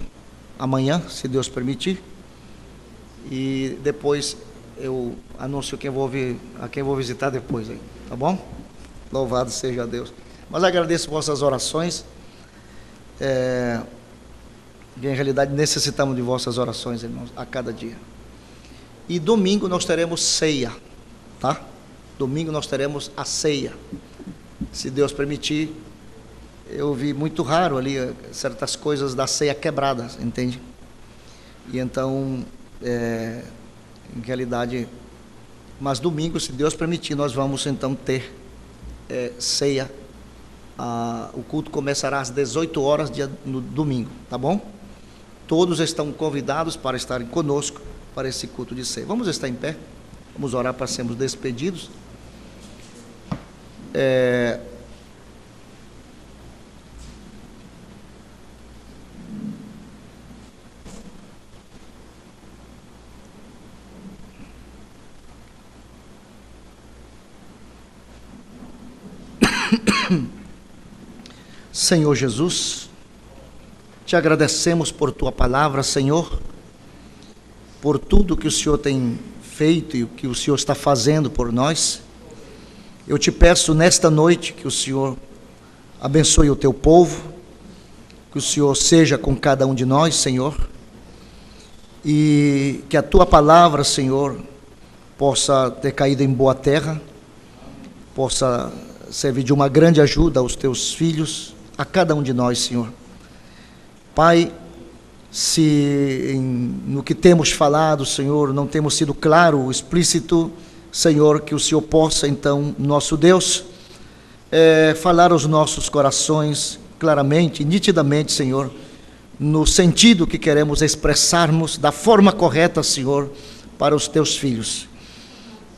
amanhã, se Deus permitir. E depois eu anuncio a quem vou visitar depois aí, tá bom? Louvado seja Deus. Mas agradeço vossas orações. Em realidade necessitamos de vossas orações, irmãos, a cada dia. E domingo nós teremos ceia, tá? Domingo nós teremos a ceia. Se Deus permitir, eu vi muito raro ali certas coisas da ceia quebradas, entende? E então, em realidade, mas domingo, se Deus permitir, nós vamos então ter ceia. O culto começará às 18 horas no domingo, tá bom? Todos estão convidados para estarem conosco para esse culto de ceia. Vamos estar em pé, vamos orar para sermos despedidos. Senhor Jesus, te agradecemos por tua palavra, Senhor, por tudo que o Senhor tem feito e o que o Senhor está fazendo por nós. Eu te peço nesta noite que o Senhor abençoe o teu povo, que o Senhor seja com cada um de nós, Senhor, e que a tua palavra, Senhor, possa ter caído em boa terra, possa servir de uma grande ajuda aos teus filhos, a cada um de nós, Senhor. Pai, se no que temos falado, Senhor, não temos sido claro, explícito, Senhor, que o Senhor possa, então, nosso Deus, falar aos nossos corações claramente, nitidamente, Senhor, no sentido que queremos expressarmos da forma correta, Senhor, para os teus filhos.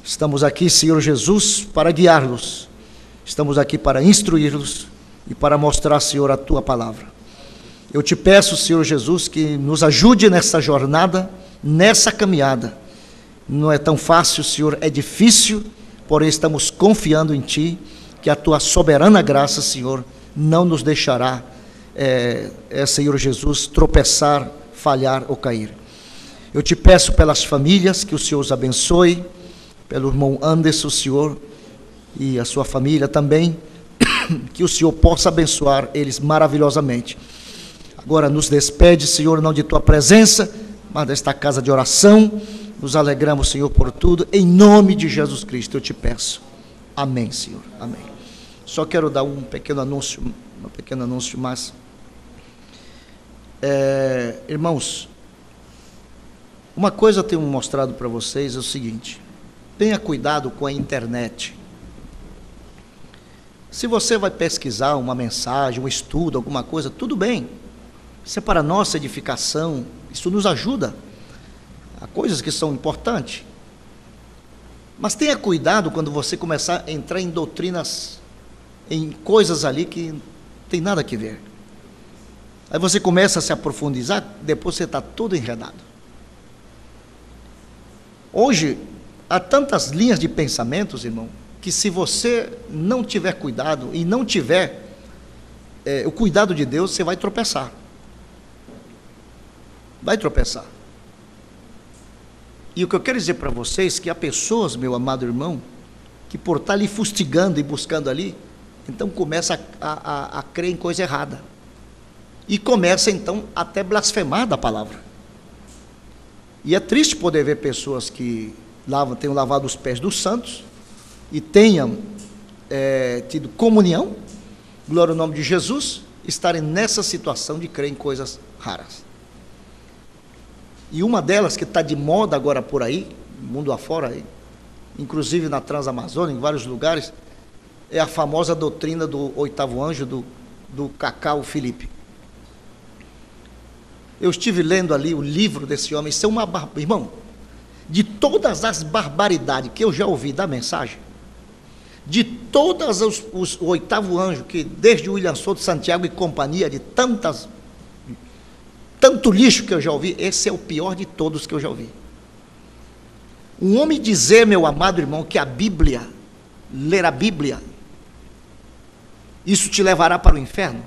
Estamos aqui, Senhor Jesus, para guiá-los. Estamos aqui para instruí-los e para mostrar, Senhor, a tua palavra. Eu te peço, Senhor Jesus, que nos ajude nessa jornada, nessa caminhada. Não é tão fácil, Senhor, é difícil, porém estamos confiando em Ti, que a Tua soberana graça, Senhor, não nos deixará, Senhor Jesus, tropeçar, falhar ou cair. Eu te peço pelas famílias, que o Senhor os abençoe, pelo irmão Anderson, Senhor, e a sua família também, que o Senhor possa abençoar eles maravilhosamente. Agora nos despede, Senhor, não de Tua presença, mas desta casa de oração, Nos alegramos, Senhor, por tudo. Em nome de Jesus Cristo eu te peço. Amém, Senhor. Amém. Só quero dar um pequeno anúncio mais. Irmãos, uma coisa eu tenho mostrado para vocês é o seguinte: tenha cuidado com a internet. Se você vai pesquisar uma mensagem, um estudo, alguma coisa, tudo bem. Isso é para nossa edificação, isso nos ajuda a coisas que são importantes. Mas tenha cuidado quando você começar a entrar em doutrinas, em coisas ali que não tem nada a ver. Aí você começa a se aprofundizar, depois você está todo enredado. Hoje, há tantas linhas de pensamentos, irmão, que se você não tiver cuidado e não tiver o cuidado de Deus, você vai tropeçar. Vai tropeçar. E o que eu quero dizer para vocês é que há pessoas, meu amado irmão, que por estar ali fustigando e buscando ali, então começa a crer em coisa errada. E começa então até blasfemar da palavra. E é triste poder ver pessoas que tenham lavado os pés dos santos e tenham tido comunhão, glória ao nome de Jesus, estarem nessa situação de crer em coisas raras. E uma delas que está de moda agora por aí, mundo afora, aí, inclusive na Transamazônia, em vários lugares, é a famosa doutrina do oitavo anjo do Cacau Felipe. Eu estive lendo ali o livro desse homem. Isso é irmão, de todas as barbaridades que eu já ouvi da mensagem, de todas o oitavo anjo, que desde o William Souto, Santiago e companhia, de tanto lixo que eu já ouvi, esse é o pior de todos que eu já ouvi. Um homem dizer, meu amado irmão, que a Bíblia, ler a Bíblia, isso te levará para o inferno.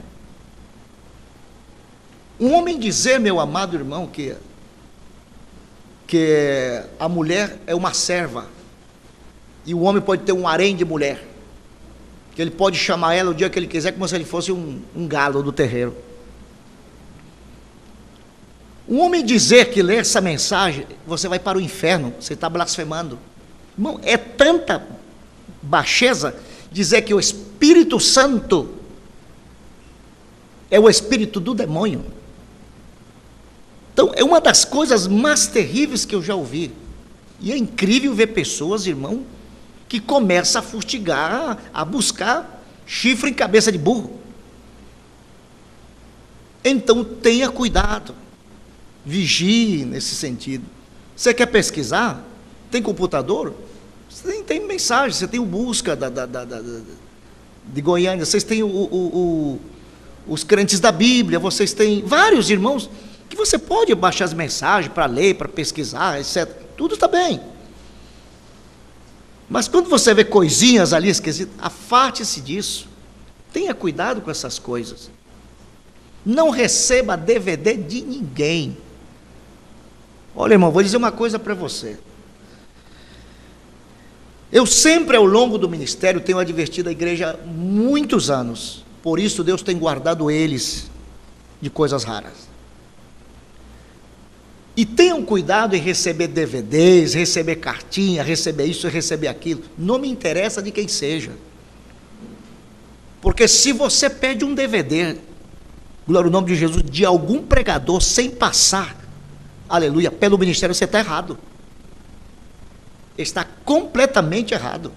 Um homem dizer, meu amado irmão, que a mulher é uma serva, e o homem pode ter um harém de mulher, que ele pode chamar ela o dia que ele quiser, como se ele fosse um galo do terreiro. Um homem dizer que ler essa mensagem, você vai para o inferno, você está blasfemando. Irmão, é tanta baixeza dizer que o Espírito Santo é o espírito do demônio. Então, é uma das coisas mais terríveis que eu já ouvi. E é incrível ver pessoas, irmão, que começam a fustigar, a buscar chifre em cabeça de burro. Então, tenha cuidado. Vigie nesse sentido. Você quer pesquisar? Tem computador? Você tem mensagem, você tem o Busca de Goiânia, vocês têm os crentes da Bíblia, vocês têm vários irmãos que você pode baixar as mensagens para ler, para pesquisar, etc. Tudo está bem. Mas quando você vê coisinhas ali esquisitas, afaste-se disso. Tenha cuidado com essas coisas. Não receba DVD de ninguém. Olha, irmão, vou dizer uma coisa para você. Eu sempre, ao longo do ministério, tenho advertido a igreja há muitos anos. Por isso, Deus tem guardado eles de coisas raras. E tenham cuidado em receber DVDs, receber cartinha, receber isso e receber aquilo. Não me interessa de quem seja. Porque se você pede um DVD, glória ao nome de Jesus, de algum pregador sem passar, aleluia, pelo ministério, você está errado. Está completamente errado.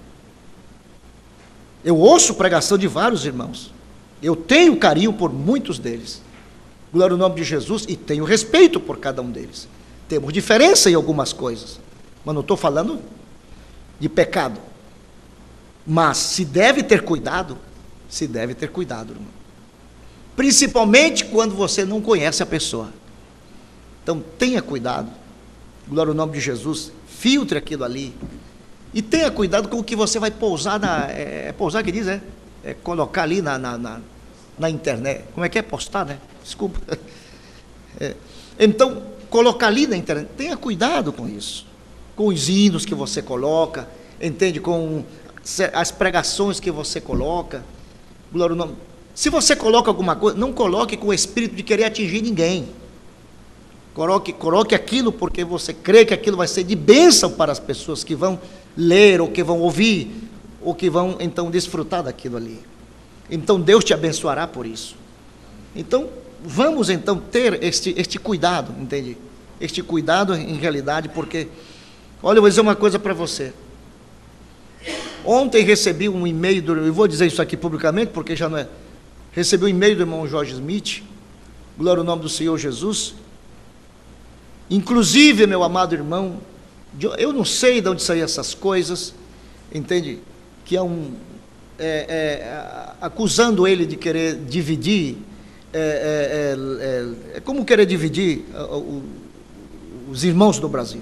Eu ouço pregação de vários irmãos. Eu tenho carinho por muitos deles. Glória ao nome de Jesus, e tenho respeito por cada um deles. Temos diferença em algumas coisas, mas não estou falando de pecado. Mas se deve ter cuidado, irmão. Principalmente quando você não conhece a pessoa. Então tenha cuidado, glória ao nome de Jesus, filtre aquilo ali, e tenha cuidado com o que você vai pousar pousar que diz, colocar ali na internet, como é que é? Postar, né? Desculpa. Então, colocar ali na internet, tenha cuidado com isso, com os hinos que você coloca, entende? Com as pregações que você coloca, glória ao nome. Se você coloca alguma coisa, não coloque com o espírito de querer atingir ninguém. Coloque aquilo porque você crê que aquilo vai ser de bênção para as pessoas que vão ler, ou que vão ouvir, ou que vão então desfrutar daquilo ali. Então Deus te abençoará por isso. Então vamos então ter este cuidado, entende? Este cuidado em realidade, porque, olha, eu vou dizer uma coisa para você. Ontem recebi um e-mail, eu vou dizer isso aqui publicamente, porque já não é. Recebi um e-mail do irmão Jorge Smith, glória ao nome do Senhor Jesus. Inclusive, meu amado irmão, eu não sei de onde saíram essas coisas, entende? Que é acusando ele de querer dividir, como querer dividir os irmãos do Brasil,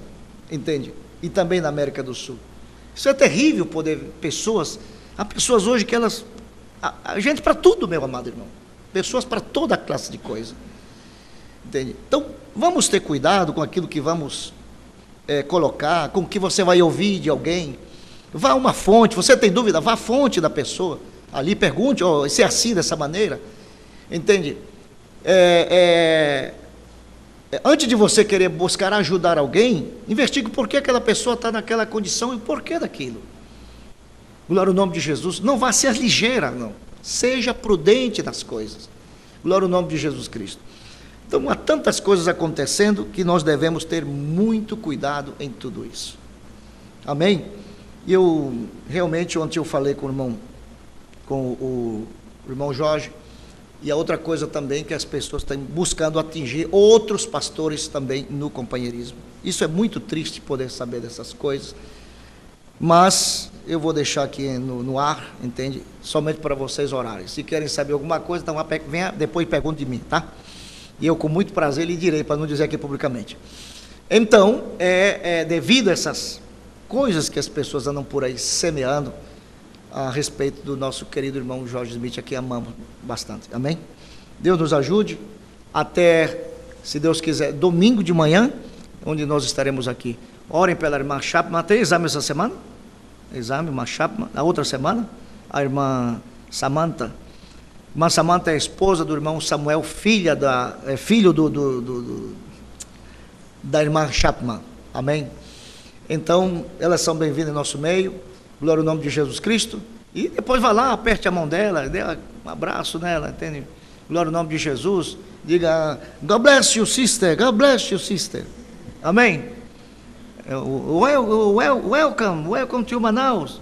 entende? E também na América do Sul. Isso é terrível, poder, há pessoas hoje que elas, a gente para tudo, meu amado irmão, pessoas para toda classe de coisa, entende? Então, vamos ter cuidado com aquilo que vamos colocar, com o que você vai ouvir de alguém. Vá a uma fonte, você tem dúvida, vá à fonte da pessoa, ali pergunte, se é assim, dessa maneira, entende? Antes de você querer buscar ajudar alguém, investigue por que aquela pessoa está naquela condição e o porquê daquilo. Glória ao nome de Jesus. Não vá ser ligeira, não. Seja prudente nas coisas. Glória ao nome de Jesus Cristo. Então, há tantas coisas acontecendo que nós devemos ter muito cuidado em tudo isso. Amém? Eu, realmente, ontem eu falei com o irmão Jorge, e a outra coisa também que as pessoas estão buscando atingir outros pastores também no companheirismo. Isso é muito triste poder saber dessas coisas, mas eu vou deixar aqui no ar, entende? Somente para vocês orarem. Se querem saber alguma coisa, então venha depois e pergunte de mim, tá? E eu com muito prazer lhe direi, para não dizer aqui publicamente. Então, devido a essas coisas que as pessoas andam por aí semeando, a respeito do nosso querido irmão Jorge Smith, a quem amamos bastante, amém? Deus nos ajude, até, se Deus quiser, domingo de manhã, onde nós estaremos aqui. Orem pela irmã Chapman. Tem exame essa semana? Exame, irmã Chapman. Na outra semana, a irmã Samantha. Irmã Samantha é a esposa do irmão Samuel, filho da irmã Chapman, amém? Então, elas são bem-vindas em nosso meio. Glória ao nome de Jesus Cristo. E depois vá lá, aperte a mão dela, dê um abraço nela, entende? Glória ao nome de Jesus. Diga, God bless you, sister. God bless you, sister. Amém? Welcome to Manaus.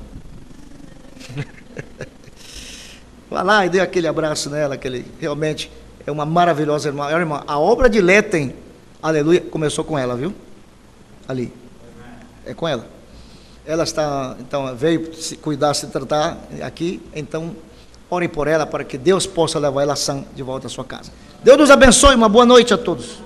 Vá lá e dê aquele abraço nela, que ele realmente é uma maravilhosa irmã. A obra de Letem, aleluia, começou com ela, viu? Ali. É com ela. Ela está, então, veio se cuidar, se tratar aqui, então, orem por ela, para que Deus possa levar ela sã de volta à sua casa. Deus nos abençoe, uma boa noite a todos.